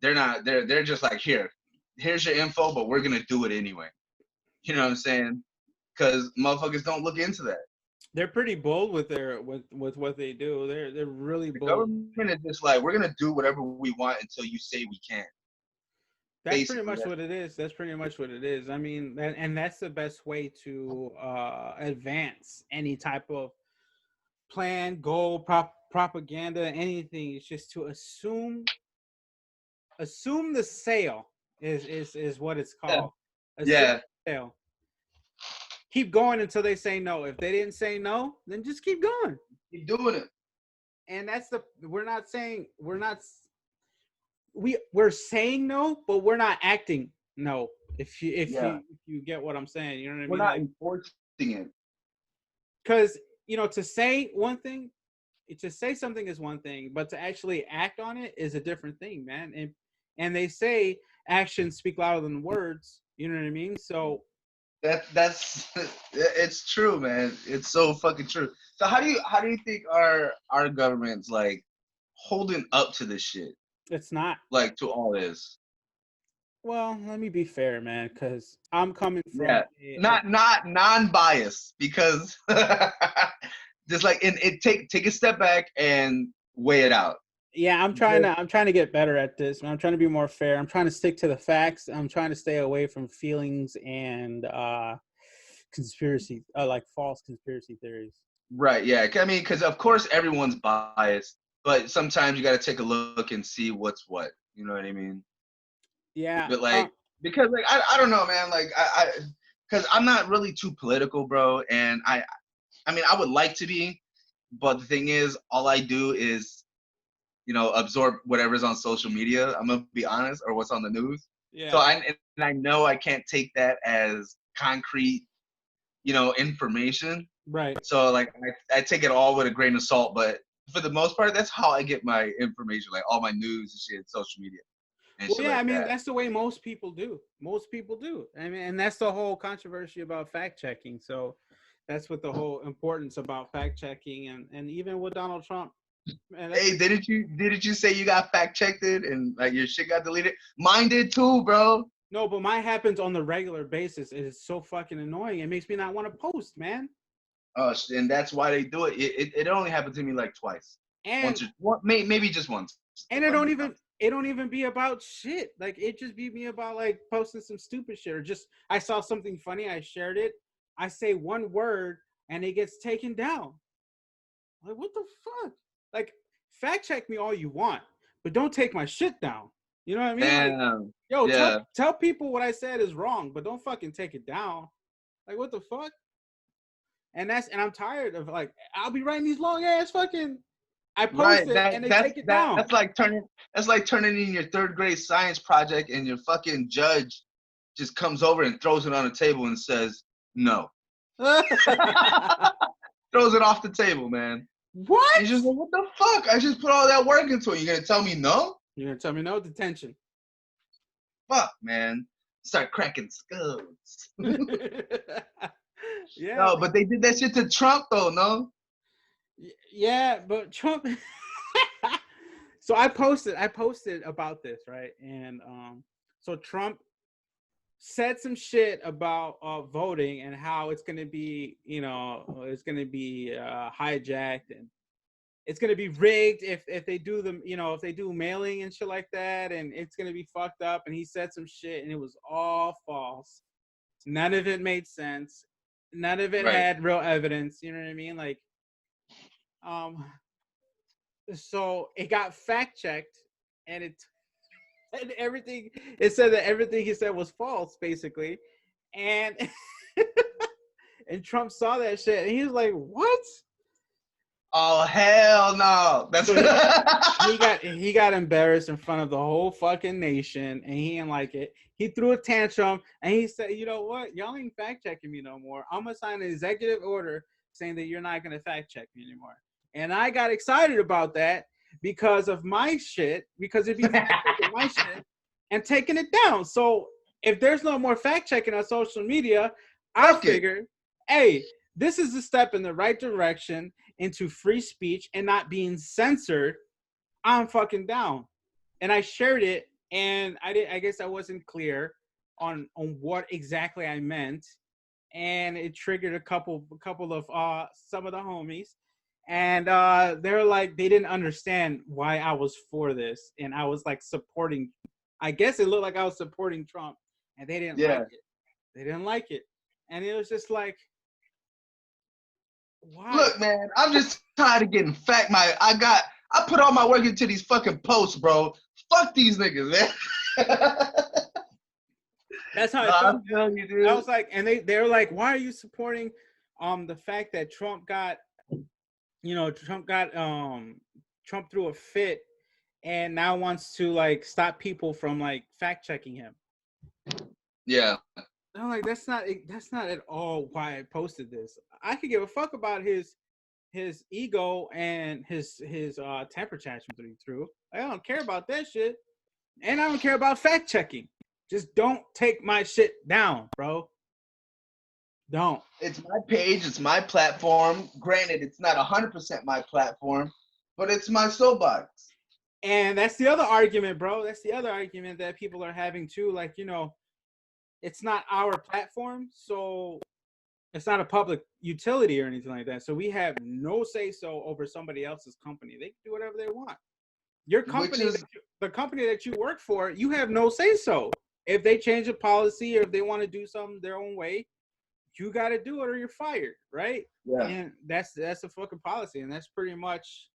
they're just like, here's your info, but we're gonna do it anyway. You know what I'm saying? Because motherfuckers don't look into that. They're pretty bold with what they do. They're really The bold. government is just like, we're gonna do whatever we want until you say we can't. That's pretty much what it is. That's pretty much what it is. I mean, and that's the best way to advance any type of plan, goal, propaganda, anything. It's just to assume the sale is what it's called. Yeah. Sale. Keep going until they say no. If they didn't say no, then just keep going. Keep doing it. And we're saying no, but we're not acting no. If you get what I'm saying, you know what I mean? We're not enforcing it. Because to say one thing, to say something is one thing, but to actually act on it is a different thing, man. And they say actions speak louder than words. You know what I mean? So that's it's true, man. It's so fucking true. So how do you think our government's like holding up to this shit? It's not like to all this. Well, let me be fair, man, because I'm coming from not non-biased, because just like take a step back and weigh it out. Yeah, I'm trying to get better at this. I'm trying to be more fair. I'm trying to stick to the facts. I'm trying to stay away from feelings and conspiracy, like false conspiracy theories. Right. Yeah. I mean, because of course everyone's biased, but sometimes you got to take a look and see what's what. You know what I mean? Yeah. But like, because like I don't know, man. Like because I'm not really too political, bro, and I mean I would like to be, but the thing is, all I do is absorb whatever's on social media. I'm gonna be honest, or what's on the news. Yeah. So I know I can't take that as concrete, information. Right. So like I take it all with a grain of salt, but for the most part, that's how I get my information, like all my news and shit, social media. Well, yeah, I mean that's the way most people do. I mean, and that's the whole controversy about fact checking. So That's what the whole importance about fact checking and even with Donald Trump. Man, Hey, didn't you say you got fact checked it and like your shit got deleted? Mine did too, bro. no, but mine happens on the regular basis. It is so fucking annoying. It makes me not want to post, man. And that's why they do it. It only happened to me like twice. And Maybe just once. and it don't even be about shit. Like it just be me about like posting some stupid shit or just I saw something funny, I shared it. I say one word and it gets taken down. Like what the fuck? Like fact check me all you want, but don't take my shit down. You know what I mean? Like, Damn. yo, Yeah. tell people what I said is wrong, but don't fucking take it down. Like what the fuck? And I'm tired of like I'll be writing these long ass fucking I post Right. it and they take it down. That's like turning in your third grade science project and your fucking judge just comes over and throws it on the table and says no. Throws it off the table, man. What? He's just like, what the fuck? I just put all that work into it. You're gonna tell me no? You're gonna tell me no? Detention. Fuck, man. Start cracking skulls. Yeah. No, but they did that shit to Trump though, no? Yeah, but Trump. So I posted about this, right? And so Trump said some shit about voting and how it's gonna be, it's gonna be hijacked and it's gonna be rigged if they do them, if they do mailing and shit like that, and it's gonna be fucked up. And he said some shit, and it was all false. None of it made sense. None of it had real evidence. You know what I mean? Like, so it got fact checked, and everything. It said that everything he said was false, basically, and and Trump saw that shit, and he was like, "What?" Oh hell no! That's he got embarrassed in front of the whole fucking nation, and he didn't like it. He threw a tantrum, and he said, "You know what? Y'all ain't fact checking me no more. I'm gonna sign an executive order saying that you're not gonna fact check me anymore." And I got excited about that because of my shit, because it'd be fact checking my shit and taking it down. So if there's no more fact checking on social media, I figured, hey, this is a step in the right direction into free speech and not being censored. I'm fucking down. And I shared it, and I guess I wasn't clear on what exactly I meant, and it triggered a couple of some of the homies, and they're like, they didn't understand why I was for this, and I was like supporting. I guess it looked like I was supporting Trump, and they didn't like it. They didn't like it, and it was just like, why? Look, man, I'm just tired of getting fact. I put all my work into these fucking posts, bro. Fuck these niggas, man. That's how I felt. I was like, and they're like, why are you supporting the fact that Trump Trump threw a fit and now wants to like stop people from like fact checking him. Yeah. I'm like, that's not at all why I posted this. I could give a fuck about his ego and his temper tantrum that he threw. I don't care about that shit, and I don't care about fact checking. Just don't take my shit down, bro. Don't. It's my page. It's my platform. Granted, it's not 100% my platform, but it's my soapbox. And that's the other argument, bro. That's the other argument that people are having too. Like, it's not our platform, so it's not a public utility or anything like that. So we have no say-so over somebody else's company. They can do whatever they want. Your company, the company that you work for, you have no say-so. If they change a policy or if they want to do something their own way, you got to do it or you're fired, right? Yeah. And that's a fucking policy, and that's pretty much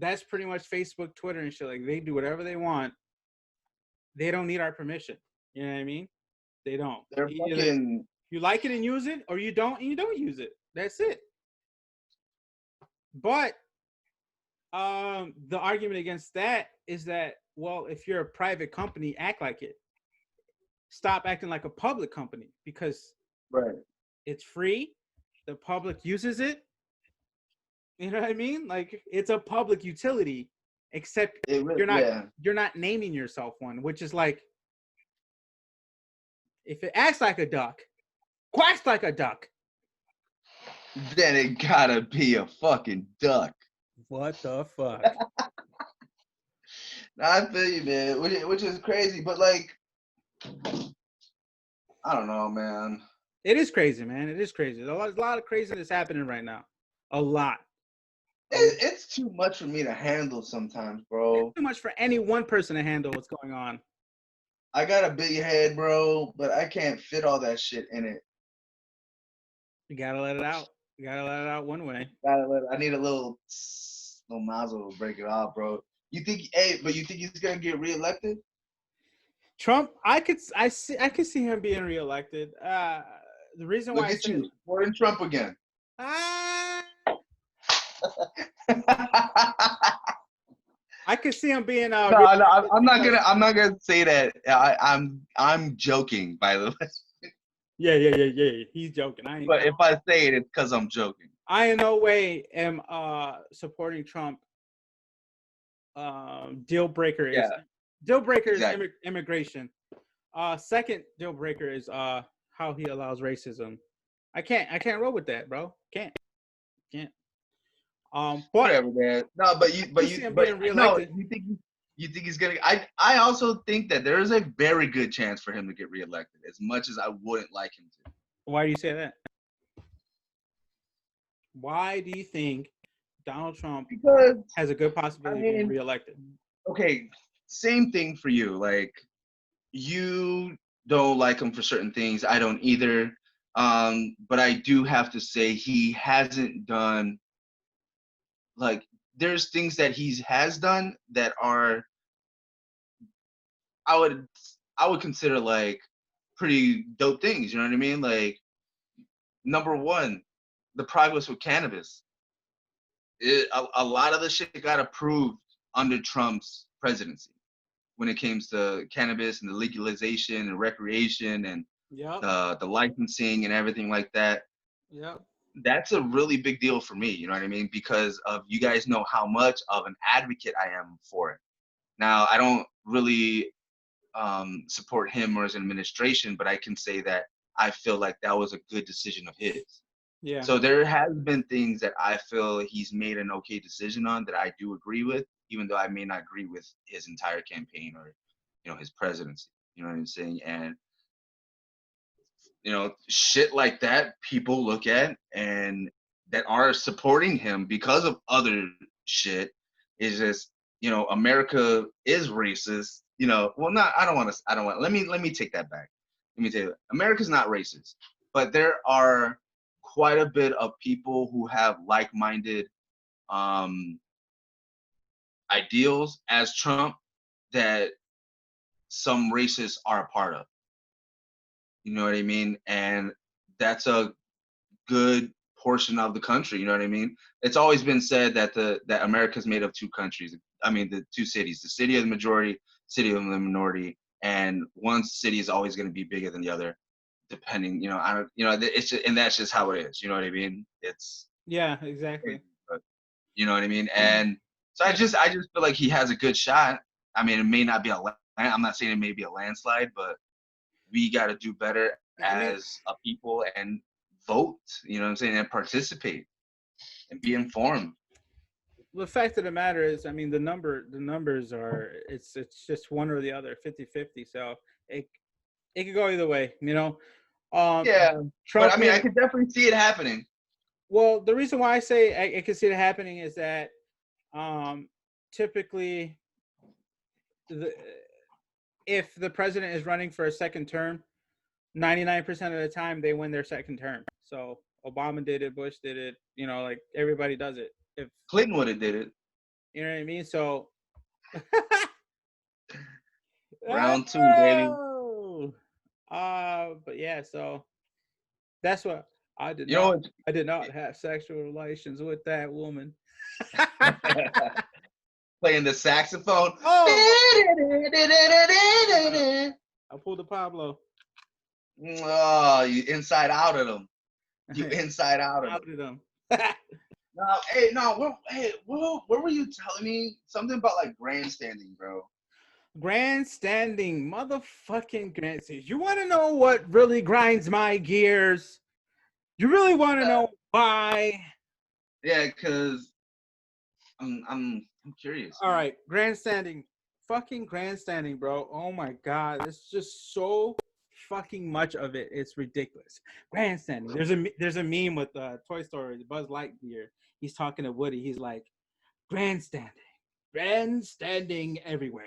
Facebook, Twitter, and shit. Like, they do whatever they want. They don't need our permission. You know what I mean? They don't. They're fucking. You like it and use it, or you don't and you don't use it. That's it. But the argument against that is that, well, if you're a private company, act like it. Stop acting like a public company, because it's free. The public uses it. You know what I mean? Like, it's a public utility, except you're not naming yourself one, which is like, if it acts like a duck, quacks like a duck. then it gotta be a fucking duck. What the fuck? Nah, I feel you, man. Which is crazy, but like, I don't know, man. It is crazy, man. It is crazy. There's a lot of craziness happening right now. A lot. It's too much for me to handle sometimes, bro. Too much for any one person to handle what's going on. I got a big head, bro, but I can't fit all that shit in it. You gotta let it out. You gotta let it out one way. I need a little nozzle to break it off, bro. You think, hey, but you think he's gonna get reelected? Trump, I could see him being reelected. The reason why Look at you supporting Trump again. I could see him being no, I'm not gonna say that. I'm joking, by the way. Yeah. He's joking. But if I say it, it's because I'm joking. I in no way am supporting Trump. Deal breaker is immigration. Second deal breaker is how he allows racism. I can't roll with that, bro. Can't. Whatever, man. No, you think he's gonna? I also think that there is a very good chance for him to get reelected. As much as I wouldn't like him to. Why do you say that? Why do you think Donald Trump has a good possibility of being reelected? Okay, same thing for you. Like, you don't like him for certain things. I don't either. But I do have to say he hasn't done. Like, there's things that he has done that are, I would consider like pretty dope things. You know what I mean? Like, number one, the progress with cannabis. A lot of the shit got approved under Trump's presidency when it comes to cannabis and the legalization and recreation and the licensing and everything like that. Yeah. That's a really big deal for me, you know what I mean? Because of, you guys know how much of an advocate I am for it. Now, I don't really support him or his administration, but I can say that I feel like that was a good decision of his. Yeah. So there has been things that I feel he's made an okay decision on that I do agree with, even though I may not agree with his entire campaign or, his presidency. You know what I'm saying? And shit like that, people look at and that are supporting him because of other shit is just, America is racist. Well, not, I don't want, let me take that back. Let me tell you, America's not racist, but there are quite a bit of people who have like-minded ideals as Trump that some racists are a part of. You know what I mean? And that's a good portion of the country. You know what I mean? It's always been said that that America's made of two countries. I mean, the two cities: the city of the majority, city of the minority. And one city is always going to be bigger than the other, depending. It's just, and that's just how it is. You know what I mean? It's exactly. But, you know what I mean? And so I just feel like he has a good shot. I mean, it may not be I'm not saying it may be a landslide, but we got to do better as a people and vote, you know what I'm saying, and participate and be informed. The fact of the matter is, I mean, the numbers are, it's just one or the other, 50-50. So it could go either way, Yeah, Trump, but I mean, I could definitely see it happening. Well, the reason why I say I can see it happening is that typically if the president is running for a second term, 99% of the time they win their second term. So Obama did it, Bush did it, like everybody does it. If Clinton would have did it. You know what I mean? So round two, baby. But yeah, so that's what I did. I did not have sexual relations with that woman. Playing the saxophone. I pulled the Pablo. Oh, you inside out of them. You inside out of them. What were you telling me? Something about like grandstanding, bro. Grandstanding, motherfucking grandstanding. You want to know what really grinds my gears? You really want to know why? Yeah, because I'm curious. All man. right, grandstanding, fucking grandstanding, bro. Oh my god, it's just so fucking much of it. It's ridiculous. Grandstanding. There's a meme with Toy Story, Buzz Lightyear. He's talking to Woody. He's like, grandstanding everywhere.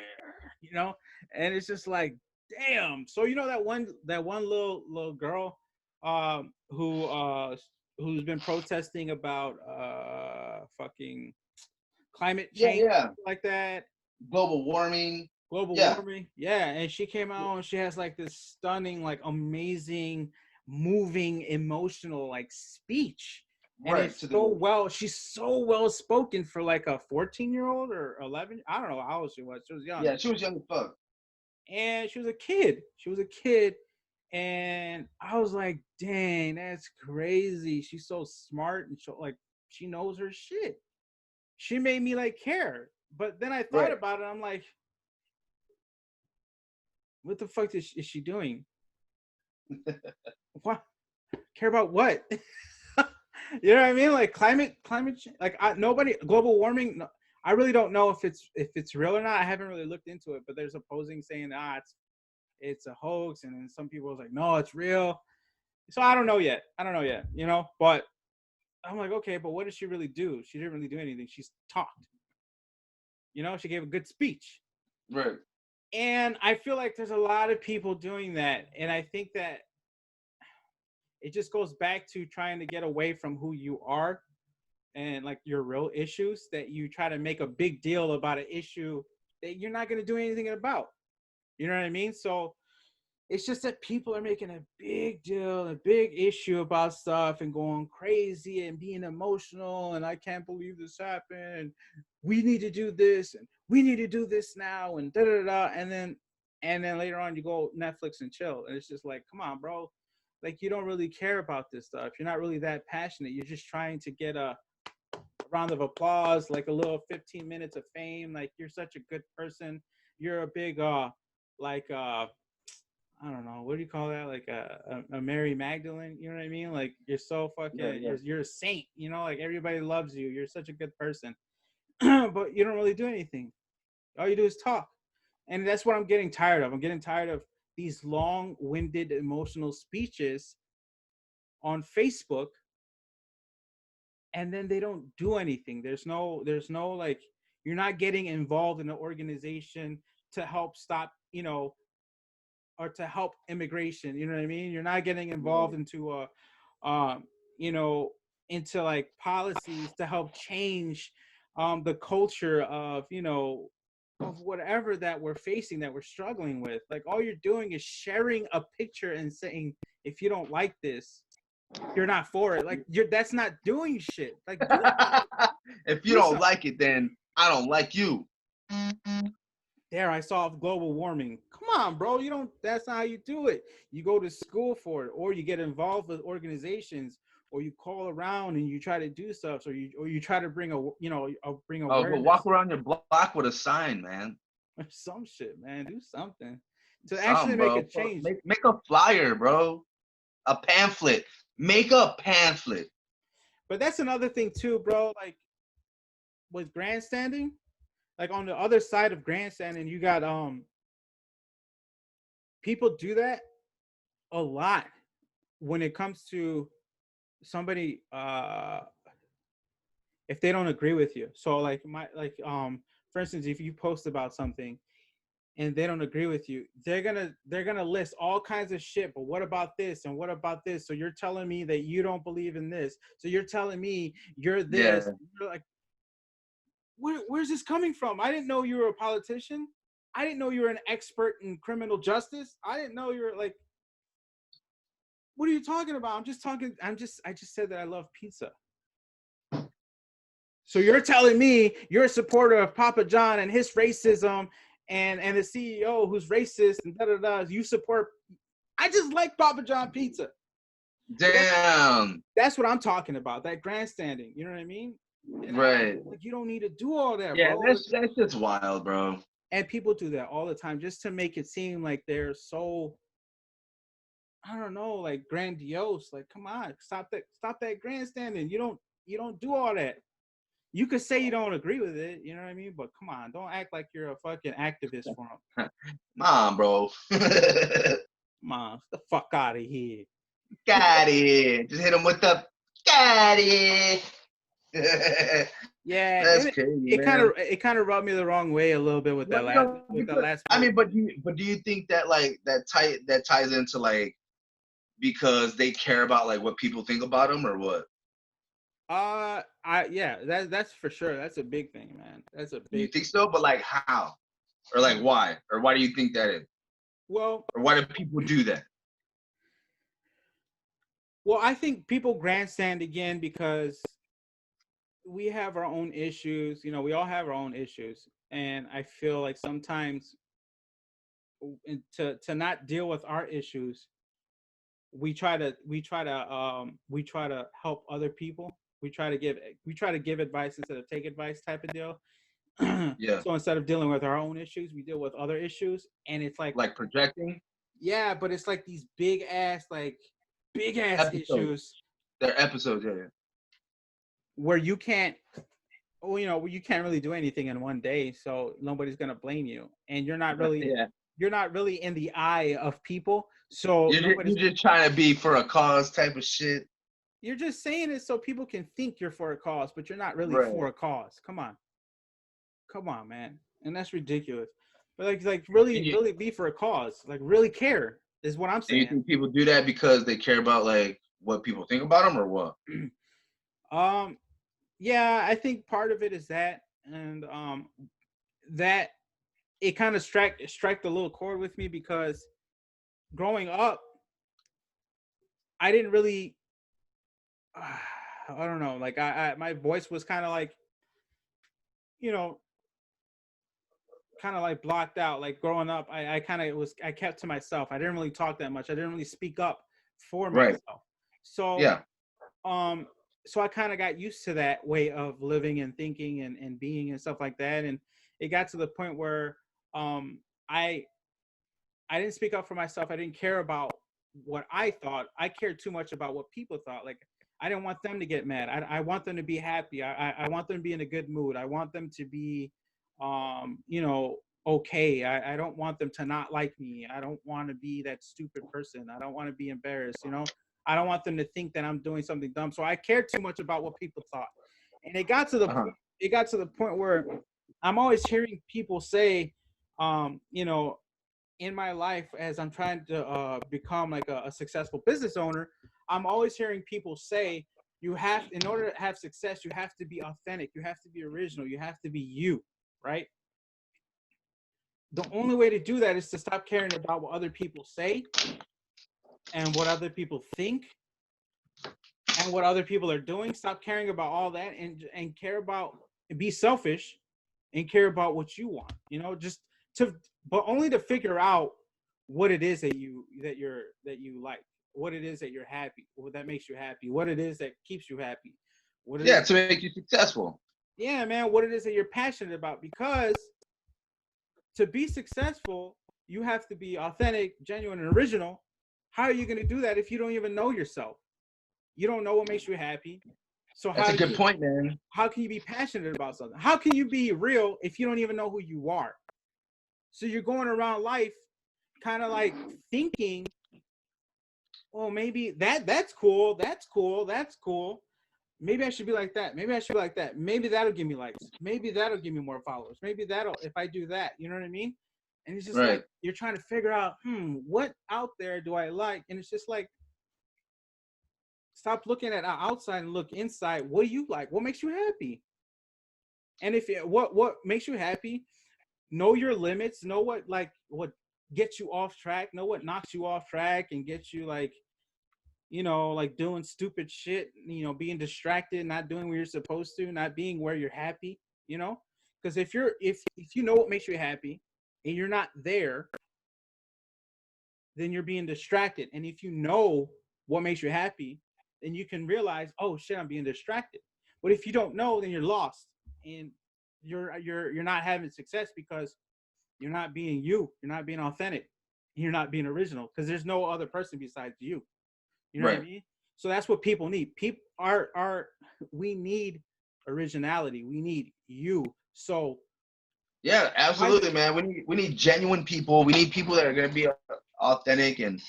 You know, and it's just like, damn. So you know that one little girl, who's been protesting about fucking climate Yeah, change yeah. like that, Global warming. global Yeah. warming. Yeah, and she came out and she has like this stunning, like amazing, moving, emotional like speech. And Right. it's so well, she's so well spoken for like a 14-year-old or 11. I don't know how old she was. She was young. Yeah, she was young as fuck. And she was a kid. She was a kid. And I was like, dang, that's crazy. She's so smart and so like she knows her shit. She made me like care. But then I thought Right. about it. I'm like, what the fuck is she doing? What? Care about what? You know what I mean? Like climate change. Like nobody. Global warming. No, I really don't know if it's real or not. I haven't really looked into it. But there's opposing saying it's a hoax, and then some people was like, no, it's real. So I don't know yet. You know, but I'm like, okay, but what did she really do? She didn't really do anything. She's talked. You know, she gave a good speech. Right. And I feel like there's a lot of people doing that. And I think that it just goes back to trying to get away from who you are and like your real issues, that you try to make a big deal about an issue that you're not going to do anything about. You know what I mean? So it's just that people are making a big deal, a big issue about stuff and going crazy and being emotional. And I can't believe this happened. And we need to do this and we need to do this now and da da da. And then later on you go Netflix and chill. And it's just like, come on, bro. Like you don't really care about this stuff. You're not really that passionate. You're just trying to get a round of applause, like a little 15 minutes of fame. Like you're such a good person. You're a big I don't know, what do you call that? Like a Mary Magdalene, you know what I mean? Like you're so fucking, you're a saint, you know, like everybody loves you. You're such a good person, but you don't really do anything. All you do is talk, and that's what I'm getting tired of. I'm getting tired of these long-winded emotional speeches on Facebook, and then they don't do anything. There's no like, you're not getting involved in an organization to help stop, you know, or to help immigration. You know what I mean? You're not getting involved into you know, into like policies to help change the culture of, you know, of whatever that we're facing, that we're struggling with. Like all you're doing is sharing a picture and saying, if you don't like this, you're not for it. Like that's not doing shit. Like If you don't like it, then I don't like you. there, I solved global warming. Come on, bro. You don't, that's not how you do it. You go to school for it, or you get involved with organizations, or you call around and you try to do stuff, or you try to bring bring awareness. But walk around your block with a sign, man. Or some shit, man. Do something to actually make a change. Make a flyer, bro. A pamphlet. Make a pamphlet. But that's another thing too, bro. Like with grandstanding, like on the other side of grandstanding, you got people do that a lot when it comes to somebody if they don't agree with you. So like for instance, if you post about something and they don't agree with you, they're gonna list all kinds of shit. But what about this and what about this? So you're telling me that you don't believe in this. So you're telling me you're this. Yeah. You're like, where's this coming from? I didn't know you were a politician. I didn't know you were an expert in criminal justice. I didn't know you were like, what are you talking about? I just said that I love pizza. So you're telling me you're a supporter of Papa John and his racism and the CEO who's racist and da-da-da. You support, I just like Papa John pizza. Damn. That's what I'm talking about, that grandstanding. You know what I mean? And right. Like you don't need to do all that, yeah, bro. That's just wild, bro. And people do that all the time just to make it seem like they're so I don't know, like grandiose. Like, come on, stop that grandstanding. You don't do all that. You could say you don't agree with it, you know what I mean? But come on, don't act like you're a fucking activist for them. Mom, bro. Come on, get the fuck out of here. Got it. Just hit him with the got it. Yeah, That's crazy, man. it kind of rubbed me the wrong way a little bit with that But, last I mean, post. but do you think that like that ties into like because they care about like what people think about them or what? Yeah, that's for sure. That's a big thing, man. That's a You big think thing. so? But like how? Or like why? Or why do you think that is? Well, Or why do people do that? I think people grandstand again because we have our own issues. You know, we all have our own issues, and I feel like sometimes to not deal with our issues, we try to help other people. We try to give advice instead of take advice type of deal. Yeah. So instead of dealing with our own issues, we deal with other issues, and it's Like projecting yeah, but it's like these big ass episodes. issues They're episodes, yeah. where you can't, well, you know, where you can't really do anything in one day, so nobody's gonna blame you, and Yeah. you're not really in the eye of people, so nobody's. You're just trying to be for a cause type of shit. You're just saying it so people can think you're for a cause, but you're not really Right. for a cause. Come on, man, and that's ridiculous. But And really be for a cause, like really care is what I'm do you saying. think people do that because they care about like what people think about them or what? um, yeah, I think part of it is that, and that it kind of struck a little chord with me because growing up, I didn't really, I don't know, like I my voice was kind of like, you know, kind of like blocked out. Like growing up, I kept to myself. I didn't really talk that much. I didn't really speak up for Right. myself. So Yeah. um so I kind of got used to that way of living and thinking and being and stuff like that. And it got to the point where um I I didn't speak up for myself. I didn't care about what I thought. I cared too much about what people thought. Like I didn't want them to get mad. I want them to be happy. I want them to be in a good mood. I want them to be, you know, okay. I don't want them to not like me. I don't want to be that stupid person. I don't want to be embarrassed. You know, I don't want them to think that I'm doing something dumb. So I cared too much about what people thought, and Uh-huh. it got to the point where I'm always hearing people say, you know, in my life as I'm trying to become like a successful business owner, I'm always hearing people say in order to have success, you have to be authentic, you have to be original, you have to be you, right? The only way to do that is to stop caring about what other people say and what other people think and what other people are doing. Stop caring about all that and care about, be selfish and care about what you want, you know, just to, but only to figure out what it is that you like, what it is that you're happy, what that makes you happy, what it is that keeps you happy, what it Yeah, is, to make you successful. yeah, man, what it is that you're passionate about. Because to be successful, you have to be authentic, genuine, and original. How are you going to do that if you don't even know yourself? You don't know what makes you happy. So That's a good point, man. how can you be passionate about something? How can you be real if you don't even know who you are? So you're going around life kind of like thinking, well, maybe that's cool, that's cool. Maybe I should be like that. Maybe I should be like that. Maybe that'll give me likes. Maybe that'll give me more followers. Maybe that'll, if I do that, you know what I mean? And it's just like Right. you're trying to figure out, what out there do I like? And it's just like, stop looking at outside and look inside. What do you like? What makes you happy? And if it, what makes you happy, know your limits, know what gets you off track, know what knocks you off track and gets you like, you know, like doing stupid shit, you know, being distracted, not doing what you're supposed to, not being where you're happy, you know? Because if you know what makes you happy and you're not there, then you're being distracted. And if you know what makes you happy, then you can realize, oh shit, I'm being distracted. But if you don't know, then you're lost and you're not having success because you're not being you. You're not being authentic. you're not being original because there's no other person besides you. You know what I Right. mean? So that's what people need. People are we need originality. We need you. So Yeah, why absolutely, man. We need genuine people. We need people that are gonna be authentic, and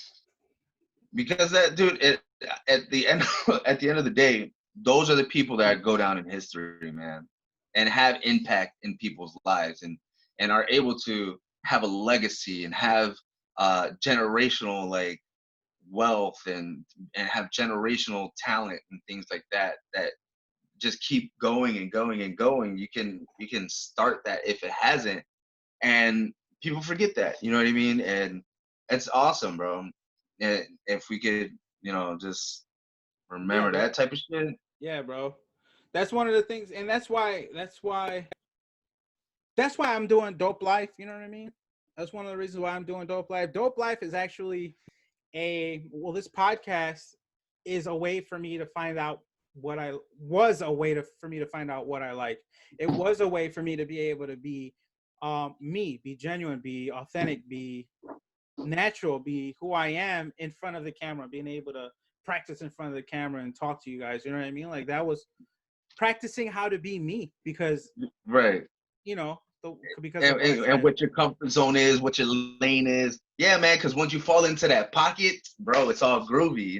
because that dude, at the end at the end of the day, those are the people that go down in history, man, and have impact in people's lives, and are able to have a legacy and have generational like wealth and have generational talent and things like that that just keep going and going and going. You can start that if it hasn't, and people forget that. You know what I mean? And it's awesome, bro. And if we could, just yeah, remember bro. that type of shit. Yeah, bro. That's one of the things, and that's why I'm doing Dope Life. You know what I mean? That's one of the reasons why I'm doing Dope Life. Dope Life is actually this podcast is a way for me to find out for me to find out what I like. It was a way for me to be able to be me, be genuine, be authentic, be natural, be who I am in front of the camera, being able to practice in front of the camera and talk to you guys. You know what I mean? Like that was practicing how to be me because Right. you know because of and, what I and, and said. what your comfort zone is, what your lane is. Yeah, man, because once you fall into that pocket, bro, it's all groovy.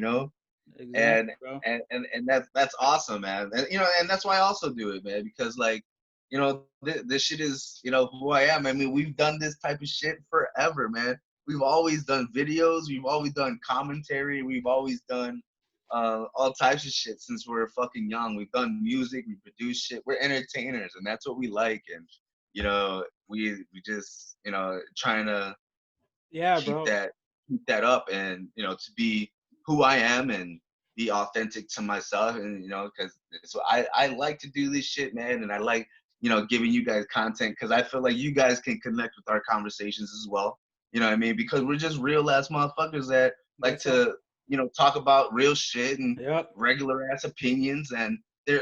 Exactly, And bro. and that's awesome, man. And that's why I also do it, man, because like, this shit is, who I am. I mean, we've done this type of shit forever, man. We've always done videos, we've always done commentary, we've always done all types of shit since we're fucking young. We've done music, we produce shit. We're entertainers, and that's what we like. And we just trying to Yeah, keep bro. that keep that up, and to be who I am and be authentic to myself, and because so I like to do this shit, man, and I like giving you guys content because I feel like you guys can connect with our conversations as well. You know what I mean? Because we're just real ass motherfuckers that like That's all. to talk about real shit and Yep. regular ass opinions, and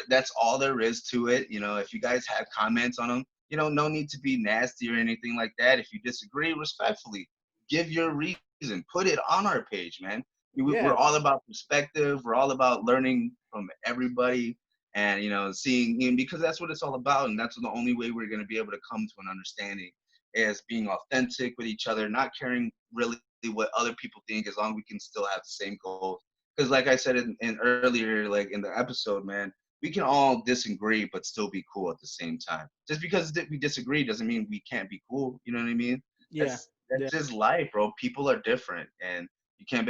that's all there is to it. If you guys have comments on them, no need to be nasty or anything like that. If you disagree, respectfully give your reason, put it on our page, man. We're Yeah. all about perspective. We're all about learning from everybody, and seeing, because that's what it's all about, and that's the only way we're going to be able to come to an understanding is being authentic with each other, not caring really what other people think, as long as we can still have the same goals. Because like I said in earlier, like in the episode, man, we can all disagree but still be cool at the same time. Just because we disagree doesn't mean we can't be cool. You know what I mean? Yeah. That's Yeah. just life, bro. People are different, and you can't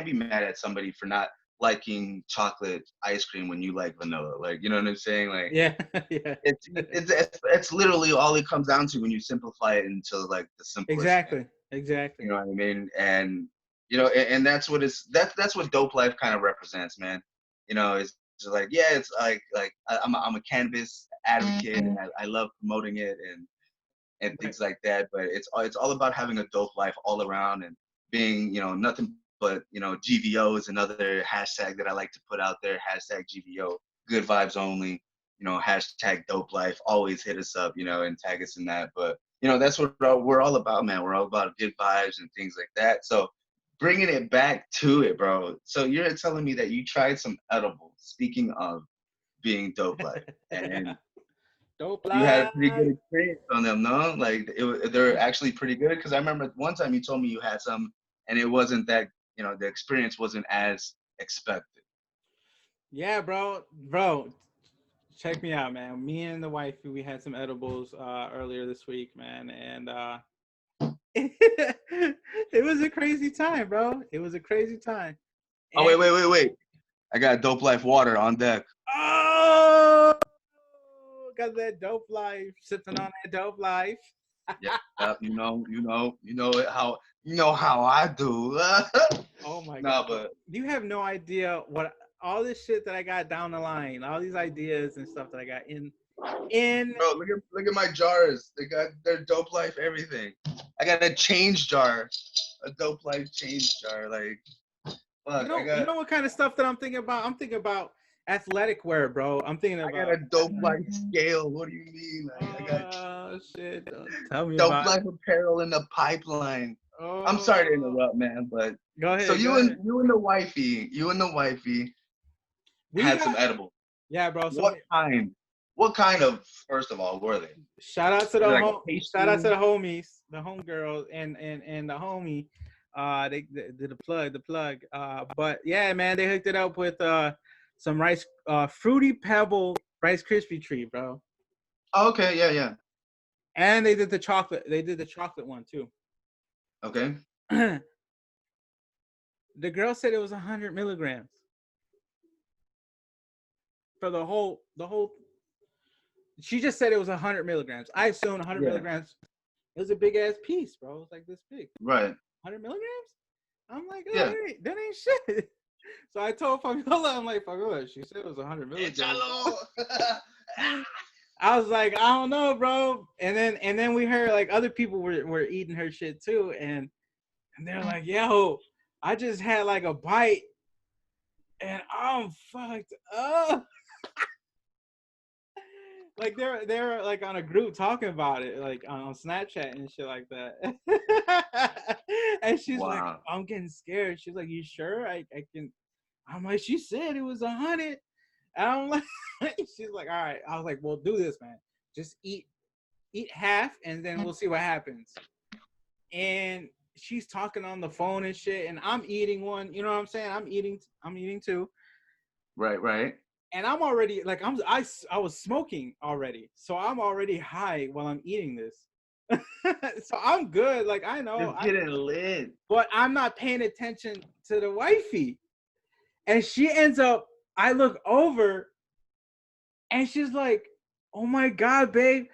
be mad at somebody for not liking chocolate ice cream when you like vanilla. Like, you know what I'm saying? Like, Yeah. Yeah. it's literally all it comes down to when you simplify it into like the simplest thing. Exactly. Exactly. You know what I mean? And and that's what Dope Life kind of represents, man. It's just like, yeah, it's I'm a cannabis advocate, and I love promoting it and Right. things like that. But it's all about having a dope life all around, and being nothing but GVO is another hashtag that I like to put out there. Hashtag GVO, good vibes only. Hashtag dope life. Always hit us up, and tag us in that. But that's what we're all about, man. We're all about good vibes and things like that. So bringing it back to it, bro. So you're telling me that you tried some edibles. Speaking of being dope life, and Dope you had a pretty life. good experience on them, no? Like they're actually pretty good. Because I remember one time you told me you had some, and it wasn't that the experience wasn't as expected. Yeah, bro. Bro, check me out, man. Me and the wife, we had some edibles earlier this week, man, and it was a crazy time, bro. It was a crazy time. Oh, And wait! I got Dope Life water on deck. oh, got that dope life, sipping on that dope life. Yeah, how I do. Oh my god, No, bro. but You have no idea what all this shit that I got down the line, all these ideas and stuff that I got in. bro, look at my jars. They got their Dope Life everything. I got a change jar, a Dope Life change jar. Like, You fuck, know, you know what kind of stuff that I'm thinking about? I'm thinking about athletic wear, bro. I'm thinking I got about a Dope Life scale. What do you mean? Like, I got oh shit. Don't tell me Dope about Life apparel in the pipeline. I'm sorry to Oh, interrupt, man, but go so ahead, go ahead. you and the wifey We had got some edibles. yeah, bro. So What kind? What kind of? First of all, were they? shout out to Was the it like home, a shout out to pastry? the homies, the homegirls, and the homie. They did the plug. But yeah, man, they hooked it up with some rice, fruity pebble Rice Krispie treat, bro. Oh, okay, yeah, yeah. And they did the chocolate. They did the chocolate one too. Okay. The girl said it was 100 milligrams for the whole. She just said it was 100 milligrams. I assumed 100 Yeah. milligrams. It was a big ass piece, bro. It was like this big. Right. 100 milligrams? I'm like, oh, Yeah. that ain't shit. So I told Fabiola, I'm like, Fabiola, she said it was 100 milligrams. I was like, I don't know, bro. And then we heard like other people were eating her shit too, and they're like, yo, I just had like a bite, and I'm fucked up. Like they're like on a group talking about it, like on Snapchat and shit like that. And she's like, Wow. I'm getting scared. She's like, you sure? I can. I'm like, she said it was 100. And I'm like, she's like, all right. I was like, well, do this, man. Just eat half, and then we'll see what happens. And she's talking on the phone and shit, and I'm eating one. You know what I'm saying? I'm eating too. Right. Right. And I'm already like I was smoking already, so I'm already high while I'm eating this. So I'm good. Like I know, Just getting lit. but I'm not paying attention to the wifey, and she ends up. I look over, and she's like, "Oh my god, babe!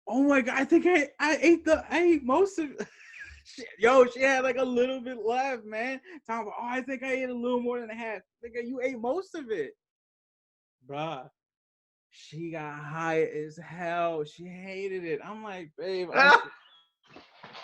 Oh my god! I think I ate most of." Yo, she had like a little bit left, man. Talking about, oh, I think I ate a little more than half. Nigga, you ate most of it, bruh. She got high as hell. She hated it. I'm like, babe,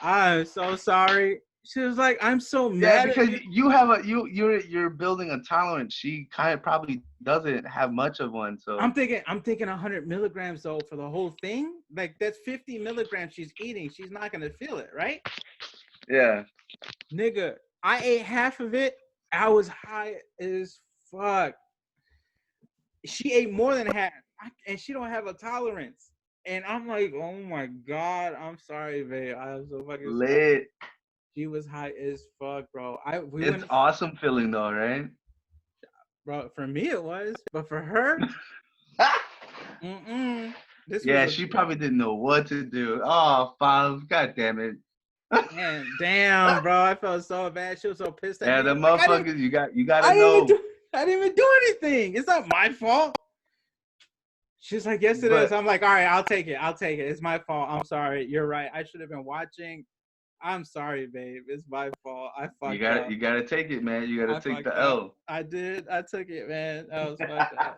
I'm so sorry. She was like, I'm so Yeah, mad at because you. you have you're building a tolerance. She kind of probably doesn't have much of one. So I'm thinking 100 milligrams though for the whole thing. Like that's 50 milligrams she's eating. She's not gonna feel it, right? yeah. Nigga, I ate half of it. I was high as fuck. She ate more than half, and she don't have a tolerance. And I'm like, oh my god, I'm sorry, babe. I was so fucking sorry. Lit. She was high as fuck, bro. We It's went, awesome feeling though, right? bro. For me, it was, but for her, this was Yeah, a she probably didn't know what to do. Oh, Five, god damn it. man. Damn, bro. I felt so bad. She was so pissed at Yeah, me. the I'm like, motherfuckers, you gotta I didn't even know. do, I didn't even do anything. It's not my fault. She's like, yes, it is. But I'm like, all right, I'll take it. I'll take it. It's my fault. I'm sorry. You're right. I should have been watching. I'm sorry, babe. It's my fault. I fucked up. you gotta take it, man. You gotta I take fucked the up. L. I did. I took it, man. I was fucked up.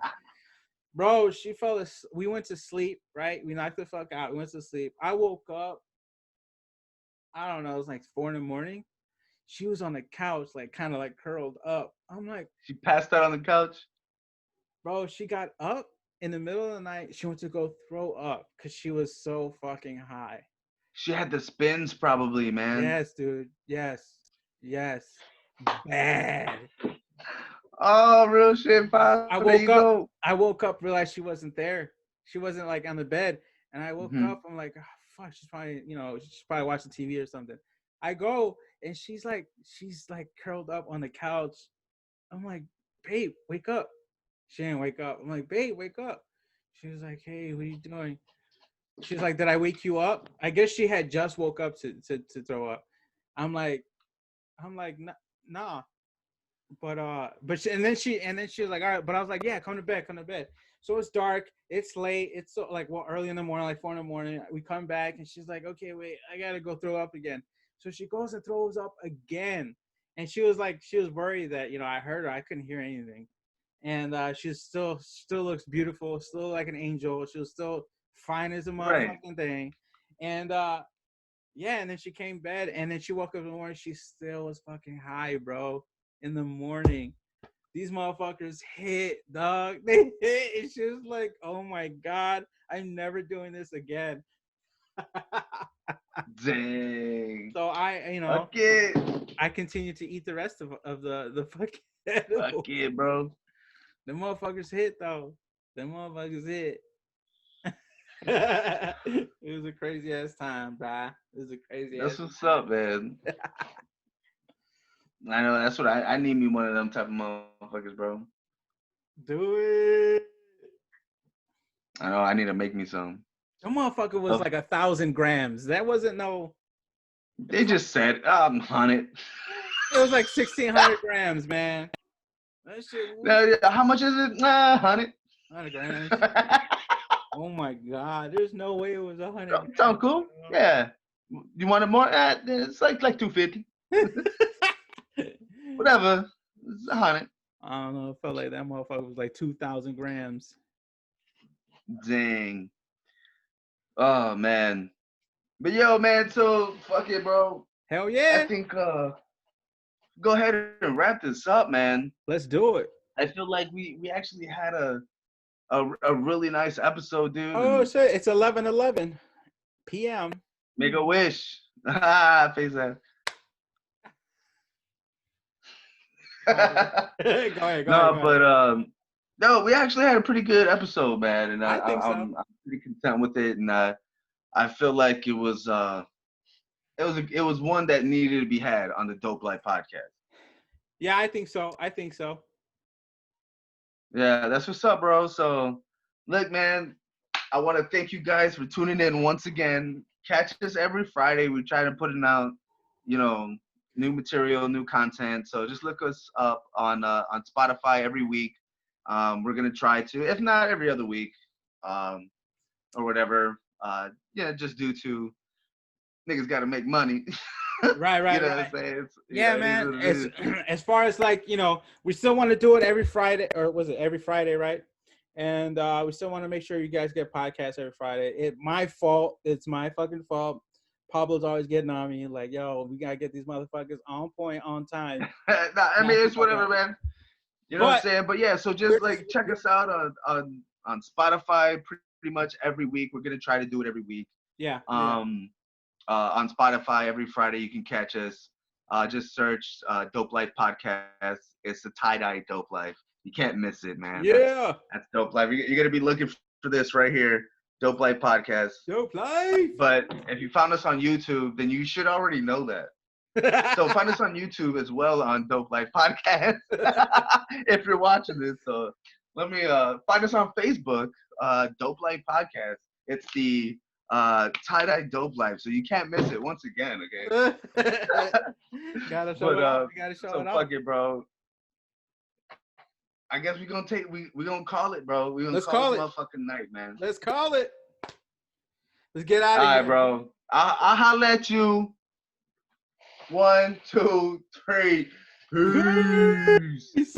Bro, she fell asleep. We went to sleep, right? We knocked the fuck out. We went to sleep. I woke up. I don't know. It was like 4 in the morning. She was on the couch, like kind of like curled up. I'm like, She passed out on the couch. bro, she got up in the middle of the night. She went to go throw up because she was so fucking high. She had the spins probably, man. Yes, dude. Yes. Yes. Bad. Oh, real shit, Five. I There woke you up. go. I woke up, realized she wasn't there. She wasn't like on the bed. And I woke Mhm. up. I'm like, oh, fuck, she's probably, she's probably watching TV or something. I go and she's like curled up on the couch. I'm like, babe, wake up. She didn't wake up. I'm like, babe, wake up. She was like, hey, what are you doing? She's like, did I wake you up? I guess she had just woke up to throw up. I'm like, nah. And then she was like, all right, but I was like, yeah, come to bed. So it's dark, it's late, it's so like early in the morning, like 4 in the morning. We come back and she's like, okay, wait, I gotta go throw up again. So she goes and throws up again. And she was worried that, I heard her, I couldn't hear anything. And she still looks beautiful, still like an angel. She was still fine as a Right. motherfucking thing. And yeah, and then she came bed, and then she woke up in the morning. She still was fucking high, bro. In the morning, these motherfuckers hit, dog. They hit, and she was like, "Oh my god, I'm never doing this again." Dang. So Fuck it. I continue to eat the rest of the fucking edible. Fuck it, bro. The motherfuckers hit though. The motherfuckers hit. It was a crazy ass time, bruh. It was a crazy That's ass. what's up, man. I know that's what I need me one of them type of motherfuckers, bro. Do it. I know I need to make me some. The motherfucker was like 1,000 grams. That wasn't no. They just said, 100. It was like 1,600 grams, man. That shit. How much is it? 100. 100 grams. Oh my god! There's no way it was 100. Sound cool? Yeah. You want it more? It's like 250. Whatever. It's 100. I don't know. It felt like that motherfucker was like 2,000 grams. Dang. Oh man. But yo, man. So fuck it, bro. Hell yeah! I think go ahead and wrap this up, man. Let's do it. I feel like we actually had a really nice episode, dude. Oh shit! It's 11:11 p.m. Make a wish. Face that. Go ahead. No, we actually had a pretty good episode, man, and I think so. I'm pretty content with it, and I feel like it was one that needed to be had on the Dope Life podcast. Yeah, I think so. Yeah, that's what's up, bro. So, look, man, I want to thank you guys for tuning in once again. Catch us every Friday. We try to put it out, new material, new content. So just look us up on Spotify every week. We're gonna try to, if not every other week, or whatever. Just due to niggas got to make money. Right. You know what I'm saying? Man. As far as we still want to do it every Friday, or was it every Friday, right? And we still want to make sure you guys get podcasts every Friday. It's my fault. It's my fucking fault. Pablo's always getting on me like, yo, we gotta get these motherfuckers on point, on time. It's whatever, man. You know what I'm saying? But yeah, so just check us out on Spotify pretty much every week. We're gonna try to do it every week. Yeah. On Spotify every Friday you can catch us. Just search Dope Life Podcast. It's the tie-dye Dope Life. You can't miss it, man. Yeah. That's Dope Life. You're gonna be looking for this right here. Dope Life Podcast. Dope Life. But if you found us on YouTube, then you should already know that. So find us on YouTube as well on Dope Life Podcast. If you're watching this, so let me find us on Facebook, Dope Life Podcast. It's the tie-dye Dope Life, so you can't miss it once again. Okay. Gotta show it off. You gotta show so it off. Fuck it, bro. I guess we're gonna call it, bro. We're gonna call it motherfucking night, man. Let's call it. Let's get out of here. All right, bro. I'll holler at you. 1, 2, 3. Peace.